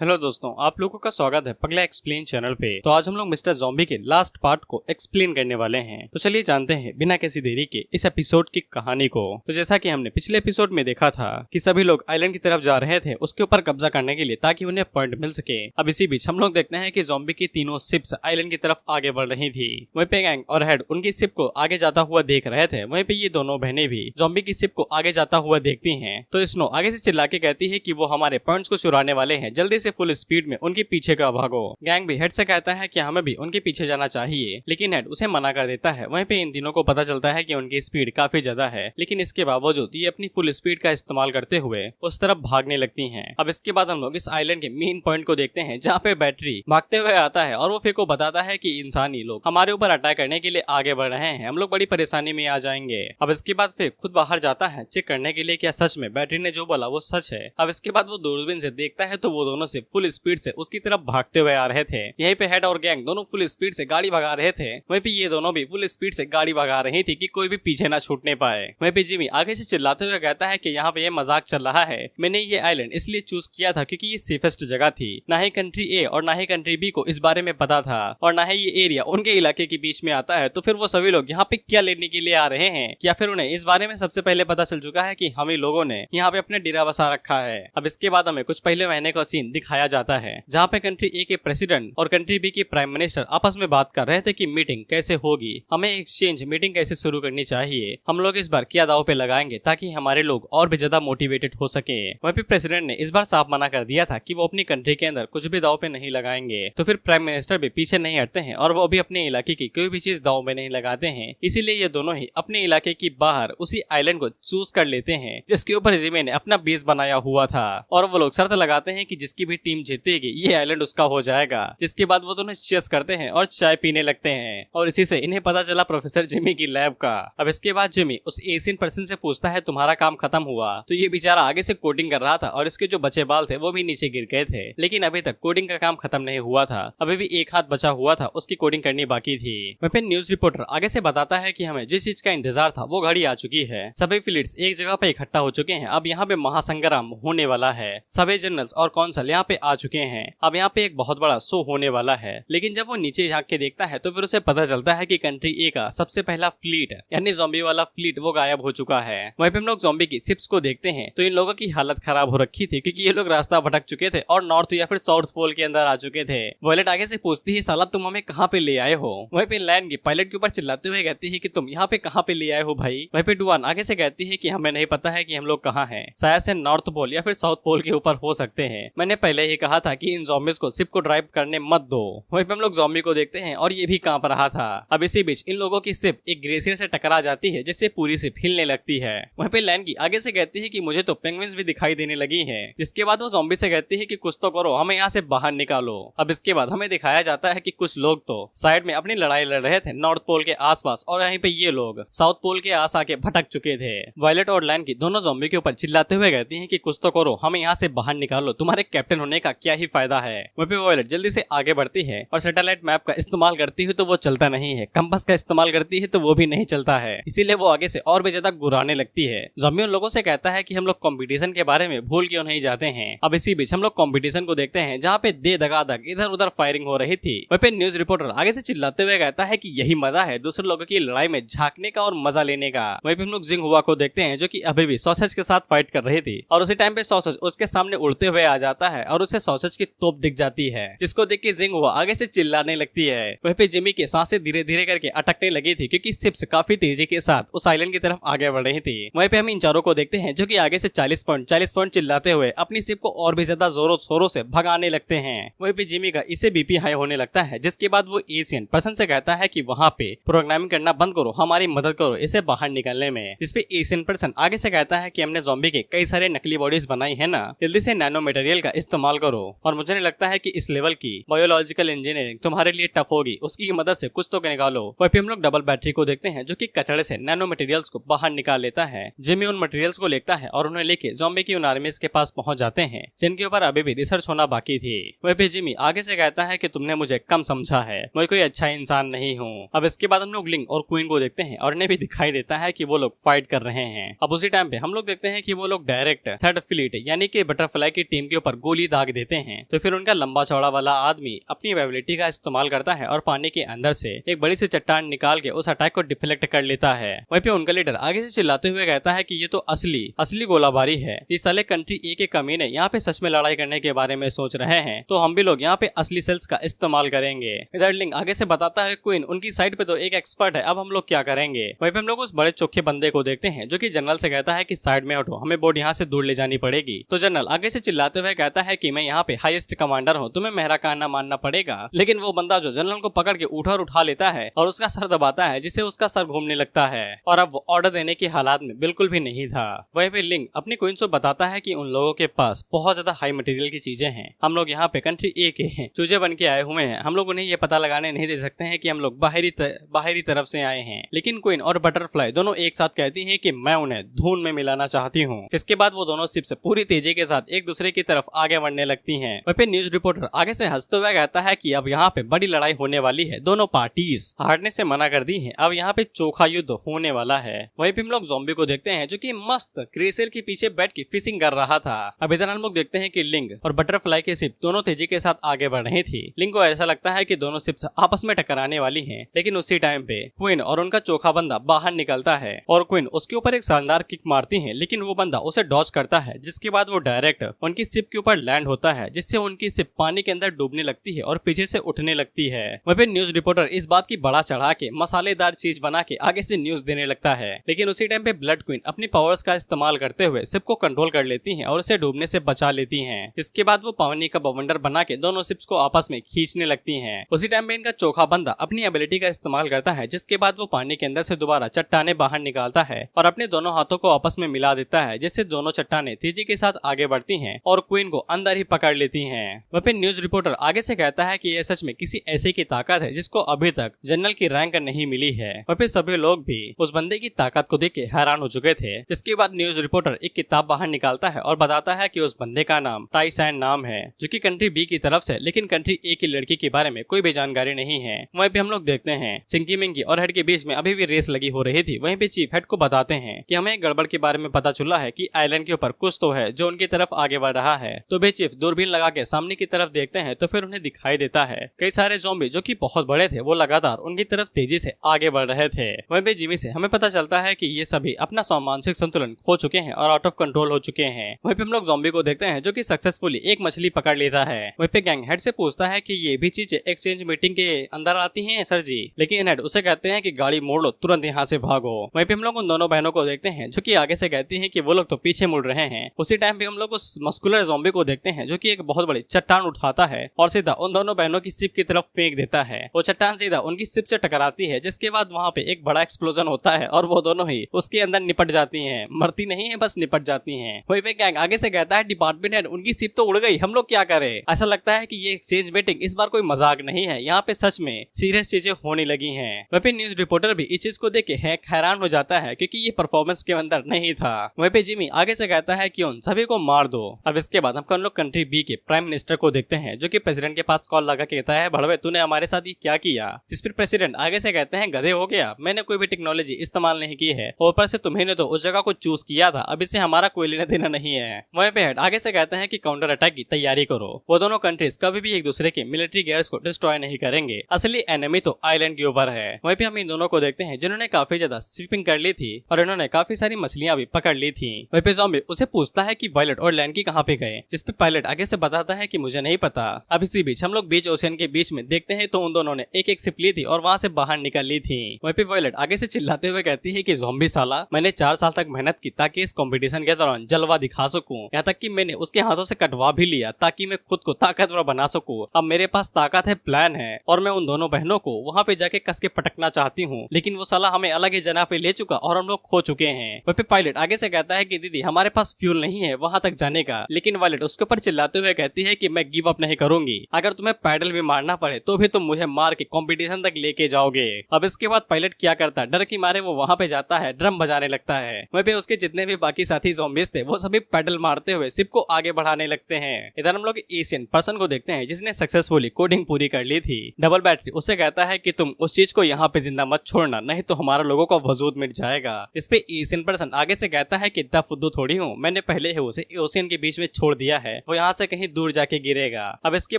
Hello दोस्तों, आप लोगों का स्वागत है पगला एक्सप्लेन चैनल पे। तो आज हम लोग मिस्टर ज़ॉम्बी के लास्ट पार्ट को एक्सप्लेन करने वाले हैं। तो चलिए जानते हैं बिना किसी देरी के इस एपिसोड की कहानी को। तो जैसा कि हमने पिछले एपिसोड में देखा था कि सभी लोग आइलैंड की तरफ जा रहे थे उसके ऊपर कब्जा करने के लिए, ताकि उन्हें पॉइंट मिल सके। अब इसी बीच हम लोग देखते हैं कि ज़ॉम्बी की तीनों शिप्स आइलैंड की तरफ आगे बढ़ रही थी। वहीं पे गैंग और हेड उनकी शिप को आगे जाता हुआ देख रहे थे। वहीं पे ये दोनों बहनें भी ज़ॉम्बी की शिप को आगे जाता हुआ देखती हैं। तो स्नो आगे से चिल्ला के कहती है कि वो हमारे पॉइंट्स को चुराने वाले हैं, जल्दी से फुल स्पीड में उनके पीछे का भागो। गैंग भी हेड से कहता है कि हमें भी उनके पीछे जाना चाहिए, लेकिन हेड उसे मना कर देता है। वहीं पे इन तीनों को पता चलता है कि उनकी स्पीड काफी ज्यादा है, लेकिन इसके बावजूद ये अपनी फुल स्पीड का इस्तेमाल करते हुए उस तरफ भागने लगती हैं। अब इसके बाद हम लोग इस आइलैंड के मेन पॉइंट को देखते हैं, जहाँ पे बैटरी भागते हुए आता है और वो फेको बताता है कि इंसानी लोग हमारे ऊपर अटैक करने के लिए आगे बढ़ रहे हैं, हम लोग बड़ी परेशानी में आ जाएंगे। अब इसके बाद फिर खुद बाहर जाता है चेक करने के लिए क्या सच में बैटरी ने जो बोला वो सच है। अब इसके बाद वो दूरबीन से देखता है तो वो दोनों से फुल स्पीड से उसकी तरफ भागते हुए आ रहे थे। यहीं पे हेड और गैंग दोनों फुल स्पीड से गाड़ी भगा रहे थे। वहीं पे ये दोनों भी फुल स्पीड से गाड़ी भगा रही थी कि कोई भी पीछे ना छूटने पाए। वहीं पे जिमी आगे से चिल्लाते हुए कहता है कि यहाँ पे ये मजाक चल रहा है, मैंने ये आइलैंड इसलिए चूज किया था क्योंकि ये सेफेस्ट जगह थी। ना ही कंट्री ए और ना ही कंट्री बी को इस बारे में पता था, और ना ही ये एरिया उनके इलाके के बीच में आता है। तो फिर वो सभी लोग यहाँ पे क्या लेने के लिए आ रहे हैं, या फिर उन्हें इस बारे में सबसे पहले पता चल चुका है कि हम ही लोगों ने यहाँ पे अपने डेरा बसा रखा है। अब इसके बाद हमें कुछ पहले महीने का सीन दिखाया जाता है, जहाँ पे कंट्री ए के प्रेसिडेंट और कंट्री बी के प्राइम मिनिस्टर आपस में बात कर रहे थे कि मीटिंग कैसे होगी, हमें एक्सचेंज मीटिंग कैसे शुरू करनी चाहिए, हम लोग इस बार क्या दाव पे लगाएंगे ताकि हमारे लोग और भी ज्यादा मोटिवेटेड हो सके। वहीं पे प्रेसिडेंट ने इस बार साफ मना कर दिया था कि वो अपनी कंट्री के अंदर कुछ भी दाव पे नहीं लगाएंगे। तो फिर प्राइम मिनिस्टर भी पीछे नहीं हटते हैं और वो भी अपने इलाके की कोई भी चीज दाव में नहीं लगाते हैं। इसीलिए ये दोनों ही अपने इलाके की बाहर उसी आइलैंड को चूज कर लेते हैं जिसके ऊपर जिमी ने अपना बेस बनाया हुआ था, और वो लोग शर्त लगाते हैं कि जिसकी भी टीम जीतेगी ये आइलैंड उसका हो जाएगा। जिसके बाद वो दोनों चेस करते हैं और चाय पीने लगते हैं, और इसी से इन्हें पता चला प्रोफेसर जिमी की लैब का। अब इसके बाद जिमी उस एशियन पर्सन से पूछता है तुम्हारा काम खत्म हुआ? तो ये बेचारा आगे से कोडिंग कर रहा था और इसके जो बचे बाल थे वो भी नीचे गिर गए थे, लेकिन अभी तक कोडिंग का काम खत्म नहीं हुआ था। अभी भी एक हाथ बचा हुआ था, उसकी कोडिंग करनी बाकी थी। वहीं पे न्यूज रिपोर्टर आगे से बताता है कि हमें जिस चीज का इंतजार था वो घड़ी आ चुकी है। सभी फ्लीट्स एक जगह पे इकट्ठा हो चुके हैं। अब यहाँ पे महासंग्राम होने वाला है। सभी जनरल्स और कौंसल यहाँ पे आ चुके हैं। अब यहाँ पे एक बहुत बड़ा शो होने वाला है। लेकिन जब वो नीचे झांक के देखता है तो फिर उसे पता चलता है कि कंट्री ए का सबसे पहला फ्लीट यानी ज़ॉम्बी वाला फ्लीट वो गायब हो चुका है। वहीं पे हम लोग ज़ॉम्बी की शिप्स को देखते हैं तो इन लोगों की हालत खराब हो रखी थी, क्योंकि ये लोग रास्ता भटक चुके थे और नॉर्थ या फिर साउथ पोल के अंदर आ चुके थे। वॉयलेट आगे से पूछती है साला तुम हमें कहाँ पे ले आए हो? वहीं पे लैंड की पायलट के ऊपर चिल्लाते हुए कहती है कि तुम यहाँ पे कहाँ पे ले आए हो भाई? वहीं पे डुआन आगे से कहती है कि हमें नहीं पता है कि हम लोग कहाँ हैं, शायद से नॉर्थ पोल या फिर साउथ पोल के ऊपर हो सकते हैं। मैंने पहले ही कहा था कि इन ज़ॉम्बीज को शिप को ड्राइव करने मत दो। वहीं पे हम लोग ज़ॉम्बी को देखते हैं और ये भी कांप रहा था। अब इसी बीच इन लोगों की शिप एक ग्लेशियर से टकरा जाती है, जिससे पूरी शिप हिलने लगती है। वहीं पे लैंड की आगे से कहती है कि मुझे तो पेंगुइन्स भी दिखाई देने लगी हैं। जिसके बाद वो ज़ॉम्बी से कहती है कि कुछ तो करो, हमें यहाँ से बाहर निकालो। अब इसके बाद हमें दिखाया जाता है कि कुछ लोग तो साइड में अपनी लड़ाई लड़ रहे थे नॉर्थ पोल के आसपास, और यहीं पे ये लोग साउथ पोल के आस आके भटक चुके थे। वायलेट और लैंड की दोनों ज़ॉम्बी के ऊपर चिल्लाते हुए कहती हैं कि कुछ तो करो, हमें यहाँ से बाहर निकालो, तुम्हारे कैप्टन होने का क्या ही फायदा है। वहीं पे वायलेट जल्दी से आगे बढ़ती है और सैटेलाइट मैप का इस्तेमाल करती है तो वो चलता नहीं है, कंपास का इस्तेमाल करती है तो वो भी नहीं चलता है। इसीलिए वो आगे से और भी ज्यादा गुर्राने लगती है। ज़ॉम्बी उन लोगों से कहता है कि हम लोग कंपटीशन के बारे में भूल क्यों नहीं जाते हैं। अब इसी बीच हम लोग कंपटीशन को देखते हैं, जहाँ पे दे दगादग इधर उधर फायरिंग हो रही थी। वहीं पे न्यूज रिपोर्टर आगे से चिल्लाते हुए कहता है कि यही मजा है दूसरे लोगों की लड़ाई में झांकने का और मजा लेने का। वहीं पे हम लोग जिंग हुआ को देखते हैं, जो कि अभी भी सॉसेज के साथ फाइट कर रही थी, और उसी टाइम पे सॉसेज उसके सामने उड़ते हुए आ जाता है और उसे सॉसेज की तोप दिख जाती है, जिसको देख के जिंग हुआ आगे से चिल्लाने लगती है। वहीं पे जिमी की सांसें धीरे धीरे करके अटकने लगी थी, क्योंकि शिप्स काफी तेजी के साथ उस आइलैंड की तरफ आगे बढ़ रही थी। वहीं पे हम इन चारों को देखते हैं, जो कि आगे से 40 पॉइंट चिल्लाते हुए अपनी शिप को और भी ज्यादा जोरों शोरों से भगाने लगते हैं। वहीं पे जिमी का इसे बीपी हाई होने लगता है, जिसके बाद वो एशियन पर्सन से कहता है कि वहाँ पे प्रोग्रामिंग करना बंद करो, हमारी मदद करो इसे बाहर निकालने में। इस पे एशियन पर्सन आगे से कहता है कि हमने ज़ॉम्बी के कई सारे नकली बॉडीज बनाई है ना, जल्दी से नैनो मटेरियल का इस्तेमाल करो, और मुझे नहीं लगता है कि इस लेवल की बायोलॉजिकल इंजीनियरिंग तुम्हारे लिए टफ होगी, उसकी मदद से कुछ तो निकालो। वहीं पे हम लोग डबल बैटरी को देखते हैं, जो कि कचड़े से नैनो मटेरियल्स को बाहर निकाल लेता है। जिमी उन मटेरियल्स को लेता है और उन्हें लेके ज़ॉम्बी की उन आर्मीज के पास पहुंच जाते हैं, जिनके ऊपर अभी भी रिसर्च होना बाकी थी। वहीं पे जिमी आगे से कहता है कि तुमने मुझे कम समझा है, मैं कोई अच्छा इंसान नहीं हूँ। अब इसके बाद हम लोग लिंग और क्वीन को देखते हैं और इन्हें भी दिखाई देता है कि वो लोग फाइट कर रहे हैं। अब उसी टाइम पे हम लोग देखते हैं कि वो लोग डायरेक्ट थर्ड फ्लीट यानी कि बटरफ्लाई की टीम के ऊपर गोली सुई दाग देते हैं। तो फिर उनका लंबा चौड़ा वाला आदमी अपनी एबिलिटी का इस्तेमाल करता है और पानी के अंदर से एक बड़ी सी चट्टान निकाल के उस अटैक को डिफ्लेक्ट कर लेता है। वहीं पे उनका लीडर आगे से चिल्लाते हुए कहता है कि ये तो असली गोलाबारी है। ये साले कंट्री ए के कमीने यहाँ पे सच में लड़ाई करने के बारे में सोच रहे हैं, तो हम भी लोग यहाँ पे असली सेल्स का इस्तेमाल करेंगे। इधर लिंग आगे से बताता है क्वीन उनकी साइड पे तो एक एक्सपर्ट है, अब हम लोग क्या करेंगे। वहीं पे हम लोग उस बड़े चोखे बंदे को देखते हैं जो कि जनरल से कहता है कि साइड में हटो, हमें बोर्ड यहाँ से दूर ले जानी पड़ेगी। तो जनरल आगे से चिल्लाते हुए कहता है कि मैं यहाँ पे हाईएस्ट कमांडर हूँ, तुम्हें मेरा कहना मानना पड़ेगा। लेकिन वो बंदा जो जनरल को पकड़ के उठा लेता है और उसका सर दबाता है, जिससे उसका सर घूमने लगता है और अब वो ऑर्डर देने की हालात में बिल्कुल भी नहीं था। वहीं पे लिंग अपनी क्वीन को बताता है कि उन लोगों के पास बहुत ज्यादा हाई मटेरियल की चीजें हैं, हम लोग यहाँ पे कंट्री ए के हैं, चूजे बन के आए हुए हैं, हम लोग उन्हें ये पता लगाने नहीं दे सकते हैं कि हम लोग बाहरी तरफ से आए हैं। लेकिन क्वीन और बटरफ्लाई दोनों एक साथ कहती हैं कि मैं उन्हें धून में मिलाना चाहती हूँ। जिसके बाद वो दोनों शिप से पूरी तेजी के साथ एक दूसरे की तरफ आगे बढ़ने लगती हैं। वहीं पे न्यूज रिपोर्टर आगे से हंसते हुए कहता है कि अब यहाँ पे बड़ी लड़ाई होने वाली है, दोनों पार्टीज हारने से मना कर दी है, अब यहाँ पे चोखा युद्ध होने वाला है। वहीं पे हम लोग ज़ॉम्बी को देखते हैं जो कि मस्त क्रेसेल के पीछे बैठ के फिशिंग कर रहा था। अब इधर हम लोग देखते हैं कि लिंग और बटरफ्लाई की शिप दोनों तेजी के साथ आगे बढ़ रही थी। लिंग को ऐसा लगता है कि दोनों शिप्स आपस में टकराने वाली हैं, लेकिन उसी टाइम पे क्वीन और उनका चोखा बंदा बाहर निकलता है और क्वीन उसके ऊपर एक शानदार किक मारती है, लेकिन वो बंदा उसे डॉज करता है, जिसके बाद वो डायरेक्ट उनकी शिप के ऊपर लैंड होता है, जिससे उनकी शिप पानी के अंदर डूबने लगती है और पीछे से उठने लगती है। वहीं पे न्यूज रिपोर्टर इस बात की बड़ा चढ़ा के मसालेदार चीज बना के आगे से न्यूज देने लगता है, लेकिन उसी टाइम पे ब्लड क्वीन अपनी पावर्स का इस्तेमाल करते हुए शिप को कंट्रोल कर लेती हैं और उसे डूबने से बचा लेती हैं। इसके बाद वो पानी का बवंडर बना के दोनों शिप्स को आपस में खींचने लगती हैं। उसी टाइम पे इनका चोखा बंदा अपनी एबिलिटी का इस्तेमाल करता है, जिसके बाद वो पानी के अंदर से दोबारा चट्टाने बाहर निकालता है और अपने दोनों हाथों को आपस में मिला देता है, जिससे दोनों चट्टाने तेजी के साथ आगे बढ़ती हैं और क्वीन को अंदर ही पकड़ लेती हैं। वहीं पे न्यूज रिपोर्टर आगे से कहता है कि यह सच में किसी ऐसे की ताकत है जिसको अभी तक जनरल की रैंक नहीं मिली है। वहीं पे सभी लोग भी उस बंदे की ताकत को देख के हैरान हो चुके थे। जिसके बाद न्यूज रिपोर्टर एक किताब बाहर निकालता है और बताता है कि उस बंदे का नाम टाइसैन नाम है, जो कि कंट्री बी की तरफ से, लेकिन कंट्री ए की लड़की के बारे में कोई भी जानकारी नहीं है। वहीं पे हम लोग देखते हैं चिंकी मिंकी और हेड के बीच में अभी भी रेस लगी हो रही थी। वहीं पे चीफ हेड को बताते हैं कि हमें गड़बड़ के बारे में पता चला है कि आइलैंड के ऊपर कुछ तो है जो उनकी तरफ आगे बढ़ रहा है। तो वे चीफ दूरबीन लगा के सामने की तरफ देखते हैं तो फिर उन्हें दिखाई देता है कई सारे ज़ॉम्बी जो कि बहुत बड़े थे, वो लगातार उनकी तरफ तेजी से आगे बढ़ रहे थे। वहीं पे जिमी से हमें पता चलता है कि ये सभी अपना मानसिक संतुलन खो चुके हैं और आउट ऑफ कंट्रोल हो चुके हैं। वहीं पे हम लोग ज़ॉम्बी को देखते हैं जो कि सक्सेसफुली एक मछली पकड़ लेता है। वहीं पे गैंग हेड से पूछता है कि ये भी चीजें एक्सचेंज मीटिंग के अंदर आती हैं सर जी, लेकिन हेड उसे कहते हैं कि गाड़ी मोड़ लो, तुरंत यहाँ से भागो। वहीं पे हम लोग उन दोनों बहनों को देखते हैं जो कि आगे से कहती हैं कि वो लोग तो पीछे मुड़ रहे हैं। उसी टाइम पे हम लोग उस मस्कुलर ज़ॉम्बी को देखते हैं जो कि एक बहुत बड़ी चट्टान उठाता है और सीधा उन दोनों बहनों की शिप की तरफ फेंक देता है। वो चट्टान सीधा उनकी शिप से टकराती है, जिसके बाद वहाँ पे एक बड़ा एक्सप्लोजन होता है और वो दोनों ही उसके अंदर निपट जाती हैं। मरती नहीं है, बस निपट जाती हैं। वहीं पे गैंग आगे से कहता है डिपार्टमेंट हेड उनकी शिप तो उड़ गई, हम लोग क्या करें। ऐसा लगता है कि ये एक्सचेंज मीटिंग इस बार कोई मजाक नहीं है, यहाँ पे सच में सीरियस चीजें होने लगी हैं। वहीं पे न्यूज रिपोर्टर भी इस चीज को देख के हैरान हो जाता है क्योंकि ये परफॉर्मेंस के अंदर नहीं था। वहीं पे जिमी आगे से कहता है कि उन सभी को मार दो। अब इसके बाद हम लोग कंट्री बी के प्राइम मिनिस्टर को देखते हैं जो कि प्रेसिडेंट के पास कॉल लगा के कहता है भड़वे तूने हमारे साथ ये क्या किया। जिस पर प्रेसिडेंट आगे से कहते हैं गधे हो गया, मैंने कोई भी टेक्नोलॉजी इस्तेमाल नहीं की है और ऊपर से तुम्हें तो उस जगह को चूज किया था, अब इससे हमारा कोई लेना देना नहीं है। वहीं पे हेड आगे से कहते हैं कि काउंटर अटैक की तैयारी करो। वो दोनों कंट्रीज कभी भी एक दूसरे के मिलिट्री गियर्स को डिस्ट्रॉय नहीं करेंगे, असली एनिमी तो आइलैंड के ऊपर है। वहीं पे हम इन दोनों को देखते हैं जिन्होंने काफी ज्यादा स्वीपिंग कर ली थी और इन्होंने काफी सारी मछलियां भी पकड़ ली थी। वहीं पे ज़ॉम्बी उसे पूछता है कि वायलट और लैंड की कहाँ पे गए, जिसपे पायलट आगे से बताता है कि मुझे नहीं पता। अब इसी बीच हम लोग बीच ओशियन के बीच में देखते हैं तो उन दोनों ने एक एक सिप ली थी और वहाँ से बाहर निकल ली थी। वहीं पे वायलट आगे से चिल्लाते हुए कहती है कि ज़ॉम्बी साला, मैंने 4 साल तक मेहनत की ताकि इस कंपटीशन के दौरान जलवा दिखा सकूं, यहाँ तक कि मैंने उसके हाथों से कटवा भी लिया ताकि मैं खुद को ताकतवर बना सकूं। अब मेरे पास ताकत है, प्लान है और मैं उन दोनों बहनों को वहाँ पे जाके कस के पटकना चाहती हूँ, लेकिन वो साला हमें अलग ही जगह पे ले चुका और हम लोग खो चुके हैं। वहीं पे पायलट आगे से कहता है कि दीदी हमारे पास फ्यूल नहीं है वहाँ तक जाने का, लेकिन वायलट उसके ऊपर चिल्लाते हुए कहती है कि मैं गिव अप नहीं करूंगी, अगर तुम्हें पैडल भी मारना पड़े तो भी तुम मुझे मार के कंपटीशन तक लेके जाओगे। अब इसके बाद पायलट क्या करता है, डर की मारे वो वहाँ पे जाता है, ड्रम बजाने लगता है। वहीं पे उसके जितने भी बाकी साथी ज़ॉम्बीज थे वो सभी पैडल मारते हुए शिप को आगे बढ़ाने लगते हैं। इधर हम लोग एशियन पर्सन को देखते हैं जिसने सक्सेसफुली कोडिंग पूरी कर ली थी। डबल बैटरी उससे कहता है कि तुम उस चीज को यहाँ पे जिंदा मत छोड़ना, नहीं तो हमारा लोगों का वजूद मिट जाएगा। इस पे एशियन पर्सन आगे से कहता है कि इतना फुद्दू थोड़ी हूँ, मैंने पहले ही उसे ओशियन के बीच में छोड़ दिया है वो यहाँ से कहीं दूर जाके गिरेगा। अब इसके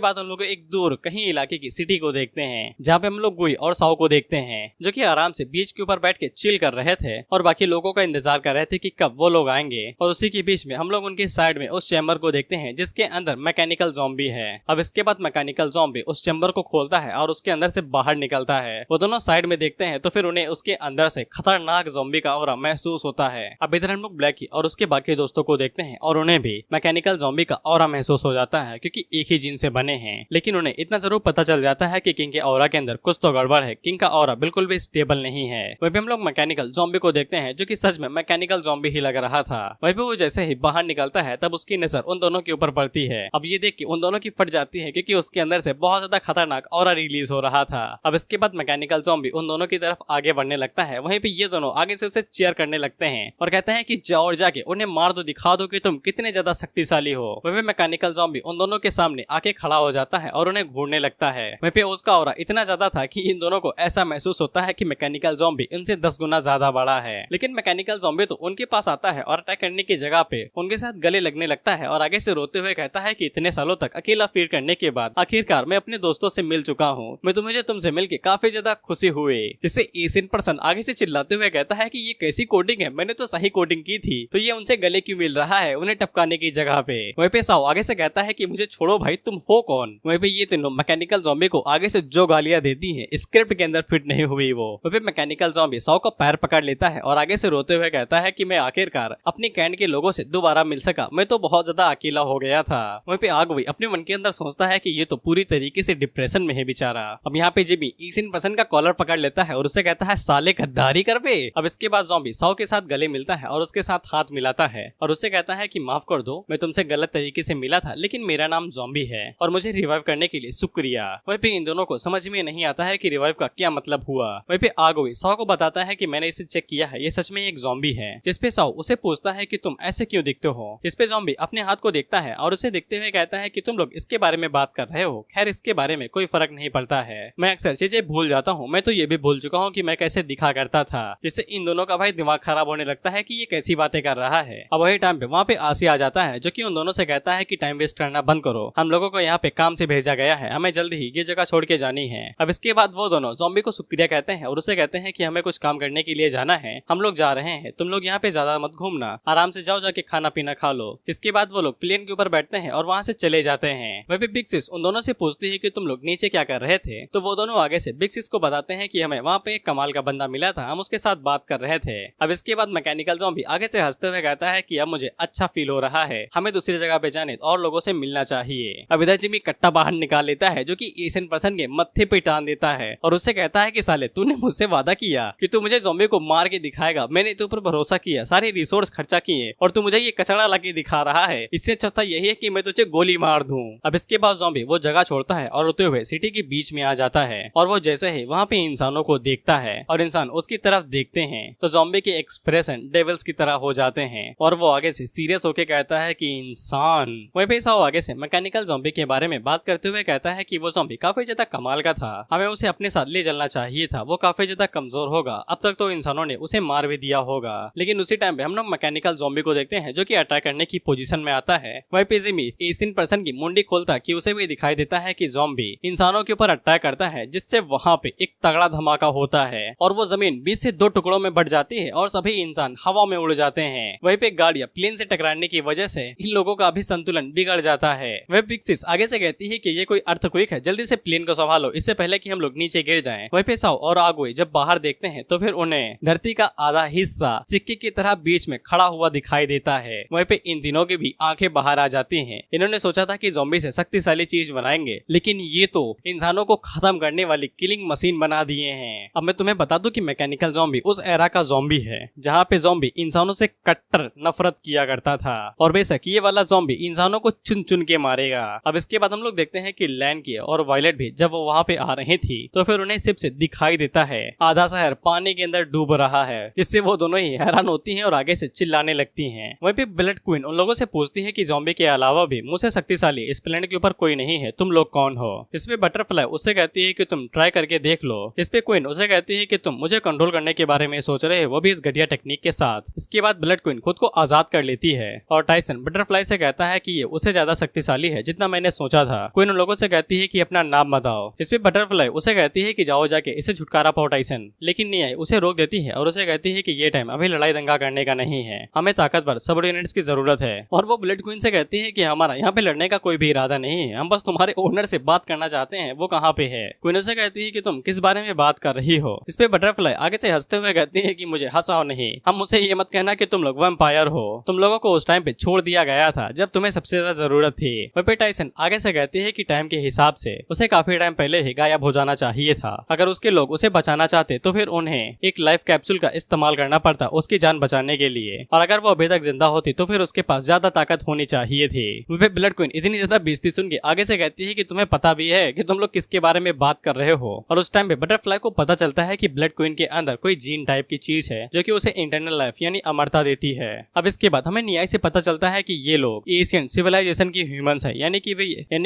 बाद हम लोग एक दूर कहीं इलाके की सिटी को देखते हैं, जहाँ पे हम लोग गुई और साओ को देखते हैं जो कि आराम से बीच के ऊपर बैठ के चिल कर रहे थे और बाकी लोगों का इंतजार कर रहे थे कि कब वो लोग आएंगे। और उसी के बीच में हम लोग उनके साइड में उस चैम्बर को देखते हैं जिसके अंदर मैकेनिकल ज़ॉम्बी है। अब इसके बाद मैकेनिकल ज़ॉम्बी उस चैम्बर को खोलता है और उसके अंदर से बाहर निकलता है। वो दोनों साइड में देखते हैं तो फिर उन्हें उसके अंदर से खतरनाक ज़ॉम्बी का ऑरा महसूस होता है। अब इधर हम लोग ब्लैकी और उसके बाकी दोस्तों को देखते हैं और उन्हें भी मैकेनिकल ज़ॉम्बी का ऑरा महसूस हो जाता है क्योंकि एक ही जीन से बने हैं। लेकिन उन्हें इतना जरूर पता चल जाता है कि किंग के ऑरा के अंदर कुछ तो गड़बड़ है। किंग का ऑरा बिल्कुल भी स्टेबल नहीं है। वहीं पे हम लोग मैकेनिकल ज़ॉम्बी को देखते हैं जो कि सच में मैकेनिकल ज़ॉम्बी ही लग रहा था। वहीं पे वो जैसे ही बाहर निकलता है तब उसकी नजर उन दोनों के ऊपर पड़ती है। अब ये देख के उन दोनों की फट जाती है क्योंकि उसके अंदर से बहुत ज्यादा खतरनाक ऑरा रिलीज हो रहा था। अब इसके बाद मैकेनिकल ज़ॉम्बी उन दोनों की तरफ आगे बढ़ने लगता है। वहीं पे ये दोनों आगे से उसे चीयर करने लगते हैं और कहते हैं कि जाओ और जाके उन्हें मार दो, दिखा दो कि तुम कितने ज्यादा शक्तिशाली हो। वहीं पे मैकेनिकल ज़ॉम्बी उन दोनों के सामने आके खड़ा हो जाता है और उन्हें घूरने लगता है। वहीं पे उसका ऑरा इतना ज्यादा था कि इन दोनों को ऐसा महसूस होता है कि मैकेनिकल ज़ॉम्बी इनसे 10 गुना ज्यादा बड़ा है। लेकिन मैकेनिकल ज़ॉम्बी तो उनके पास आता है और अटैक करने की जगह पे उनके साथ गले लगने लगता है और आगे से रोते हुए कहता है कि इतने सालों तक अकेला फील करने के बाद आखिरकार मैं अपने दोस्तों से मिल चुका हूँ। मैं तो मुझे तुमसे मिलके काफी ज्यादा खुशी हुई। जिससे एशियन पर्सन आगे से चिल्लाते हुए कहता है कि ये कैसी कोडिंग है, मैंने तो सही कोडिंग की थी, तो ये उनसे गले क्यों मिल रहा है उन्हें टपकाने की जगह पे। वहीं पे साओ आगे से कहता है कि मुझे छोड़ो भाई, तुम हो कौन। वहीं पे ये तीनों मैकेनिकल ज़ॉम्बी को आगे से जो गालियां देती हैं स्क्रिप्ट के अंदर फिट नहीं हुई वो। वहीं पे मैकेनिकल ज़ॉम्बी साओ का पैर पकड़ लेता है और आगे से रोते हुए कहता है कि मैं आखिरकार अपनी कैंट के लोगों से दोबारा मिल सका, मैं तो बहुत ज्यादा अकेला हो गया था। वहीं पे आग अपने मन के अंदर सोचता है कि ये तो पूरी तरीके से डिप्रेशन में है बेचारा। अब यहाँ पे जिमी एशियन पर्सन का कॉलर पकड़ लेता है और उसे कहता है साले गद्दारी कर बे। अब इसके बाद ज़ॉम्बी साओ के साथ गले मिलता है और उसके साथ हाथ मिलाता है और उससे कहता है कि माफ कर दो, मैं तुमसे गलत तरीके से मिला था, लेकिन मेरा नाम ज़ॉम्बी है और मुझे रिवाइव करने के लिए शुक्रिया। वहीं पे इन दोनों को समझ में नहीं आता है कि रिवाइव का क्या मतलब हुआ। वहीं पे आग साओ को बताता है कि मैंने इसे चेक किया है, ये सच में एक ज़ॉम्बी है। जिसपे साओ उसे पूछता है कि तुम ऐसे क्यों दिखते हो। जिसपे ज़ॉम्बी अपने हाथ को देखता है और उसे देखते हुए कहता है कि तुम लोग इसके बारे में बात कर रहे हो, खैर इसके बारे में कोई फर्क नहीं पड़ता है, मैं अक्सर चीजें भूल जाता हूँ, मैं तो ये भी भूल चुका हूँ कि मैं कैसे दिखा करता था। जिससे इन दोनों का भाई दिमाग खराब होने लगता है कि ये कैसी बातें कर रहा है। अब वही टाइम पे वहाँ पे आसी आ जाता है जो कि उन दोनों से कहता है कि टाइम वेस्ट करना बंद करो, हम लोगों को यहाँ पे काम से भेजा गया है, हमें जल्दी ही ये जगह छोड़ के जानी है। अब इसके बाद वो दोनों ज़ॉम्बी को शुक्रिया कहते हैं और उसे कहते हैं कि हमें कुछ काम करने के लिए जाना है, हम लोग जा रहे हैं, तुम लोग यहाँ पे ज्यादा मत घूमना, आराम से जाओ, जाके खाना पीना खा लो। इसके बाद वो लोग प्लेन के ऊपर बैठते हैं और वहाँ से चले जाते हैं। वहीं पे बिग सिस उन दोनों से पूछती है कि तुम लोग नीचे क्या कर रहे थे, तो वो दोनों आगे से बिग सिस को बताते हैं कि हमें वहाँ पे एक कमाल का बंदा मिला था, हम उसके साथ बात कर रहे थे। अब इसके बाद मैकेनिकल ज़ॉम्बी आगे से हंसते हुए कहता है कि अब मुझे अच्छा फील हो रहा है, हमें दूसरी जगह पे जाने और लोगों से मिलना चाहिए। अब इधर जिमी कट्टा बाहर निकाल लेता है जो कि एशियन पर्सन के मत्थे पे टान देता है और उससे कहता है कि साले तूने मुझसे वादा किया कि तू मुझे ज़ॉम्बी को मार के दिखाएगा, मैंने तेरे ऊपर भरोसा किया, सारे रिसोर्स खर्चा किए और तू मुझे ये कचड़ा ला के दिखा रहा है, इससे अच्छा यही है कि मैं तुझे गोली मार दूं। अब इसके बाद ज़ॉम्बी वो जगह छोड़ता है और रोते हुए सिटी के बीच में आ जाता है और वो जैसे ही वहाँ पे इंसानों को देखता है और इंसान उसकी तरफ देखते हैं तो ज़ॉम्बी के एक्सप्रेशन डेविल्स की तरह हो जाते हैं और वो आगे से सीरियस होके कहता है कि इंसान। वहीं पे साओ आगे से मैकेनिकल ज़ॉम्बी के बारे में बात करते हुए कहता है कि वो ज़ॉम्बी काफी ज्यादा कमाल का था, हमें उसे अपने साथ ले चलना चाहिए था, वो काफी ज्यादा कमजोर होगा, अब तक तो इंसानों ने उसे मार भी दिया होगा। लेकिन उसी टाइम पे हम लोग मैकेनिकल ज़ॉम्बी को देखते हैं जो कि अटैक करने की पोजीशन में आता है। वहीं पे जिमी एशियन पर्सन की मुंडी खोलता कि उसे भी दिखाई देता है कि ज़ॉम्बी इंसानों के ऊपर अटैक करता है, जिससे वहाँ पे एक तगड़ा धमाका होता है और वो जमीन 20 से 2 टुकड़ों में बढ़ जाती है और सभी इंसान हवा में उड़ जाते हैं। वहीं पे गाड़ियां प्लेन से टकराने की वजह से इन लोगों का भी संतुलन बिगड़ जाता है। वह बिग सिस आगे से कहती है कि ये कोई अर्थक्वेक है, जल्दी से प्लेन को संभालो इससे पहले कि हम लोग नीचे गिर जाएं। वहीं पे साओ और आगुए जब बाहर देखते हैं तो फिर उन्हें धरती का आधा हिस्सा सिक्के की तरह बीच में खड़ा हुआ दिखाई देता है। वहीं पे इन तीनों की भी आंखें बाहर आ जाती हैं। इन्होंने सोचा था कि ज़ॉम्बी से शक्तिशाली चीज बनाएंगे, लेकिन ये तो इंसानों को खत्म करने वाली किलिंग मशीन बना दिए हैं। अब मैं तुम्हें बता दूं कि मैकेनिकल ज़ॉम्बी उस एरा का ज़ॉम्बी है जहाँ पे ज़ॉम्बी इंसानों से कट्टर नफरत किया करता था और बेशक ये वाला ज़ॉम्बी इंसानों को चुन चुन के मारेगा। अब इसके बाद हम लोग देखते हैं कि लैन की और वायलेट भी जब वो वहाँ पे आ रही थी तो फिर उन्हें शिप से दिखाई देता है आधा शहर पानी के अंदर डूब रहा है, जिससे वो दोनों ही हैरान होती हैं और आगे से चिल्लाने लगती हैं। वहीं पे ब्लड क्वीन उन लोगों से पूछती है कि ज़ॉम्बी के अलावा भी मुझसे शक्तिशाली इस प्लेनेट के ऊपर कोई नहीं है, तुम लोग कौन हो। इसमें बटरफ्लाई उससे कहती है कि तुम ट्राई करके देख लो। इस पे क्वीन उसे कहती है कि तुम मुझे कंट्रोल करने के बारे में सोच रहे हो, वो भी इस घटिया टेक्निक के साथ। इसके बाद ब्लड क्वीन खुद को आजाद कर लेती है और टाइसन बटरफ्लाई से कहता बताता है कि ये उससे ज्यादा शक्तिशाली है जितना मैंने सोचा था। क्वीन उन लोगों से कहती है कि अपना नाम बताओ, जिसपे बटरफ्लाई उसे कहती है कि जाओ जाके इसे छुटकारा पाओ टाइसन, लेकिन नियाई उसे रोक देती है और उसे कहती है कि ये टाइम अभी लड़ाई दंगा करने का नहीं है, हमें ताकतवर सबऑर्डिनेट्स की जरूरत है। और वो ब्लड क्वीन से कहती है कि हमारा यहाँ पे लड़ने का कोई भी इरादा नहीं है, हम बस तुम्हारे ओनर से बात करना चाहते हैं, वो कहाँ पे है। क्वीन उसे कहती है कि तुम किस बारे में बात कर रही हो। इस पे बटरफ्लाई आगे से हंसते हुए कहती है कि मुझे हंसाओ नहीं, हम उसे ये मत कहना कि तुम लोग वैम्पायर हो, तुम लोगों को उस टाइम पे छोड़ दिया गया था जब तुम्हें सबसे ज्यादा जरूरत थी। वहीं पे टाइसन आगे से कहती है कि टाइम के हिसाब से उसे काफी टाइम पहले ही गायब हो जाना चाहिए था, अगर उसके लोग उसे बचाना चाहते तो फिर उन्हें एक लाइफ कैप्सूल का इस्तेमाल करना पड़ता उसकी जान बचाने के लिए, और अगर वो अभी तक जिंदा होती तो फिर उसके पास ज्यादा ताकत होनी चाहिए थी। वह ब्लड क्वीन इतनी ज्यादा बेइज्जती सुन के आगे से कहती है कि तुम्हें पता भी है कि तुम लोग किसके बारे में बात कर रहे हो। और उस टाइम पे बटरफ्लाई को पता चलता है कि ब्लड क्वीन के अंदर कोई जीन टाइप की चीज है जो कि उसे इंटरनल लाइफ यानी अमरता देती है। अब इसके बाद हमें न्याय से पता चलता है कि ये लोग एशियन सिविलाइजेशन की ह्यूमंस है, यानी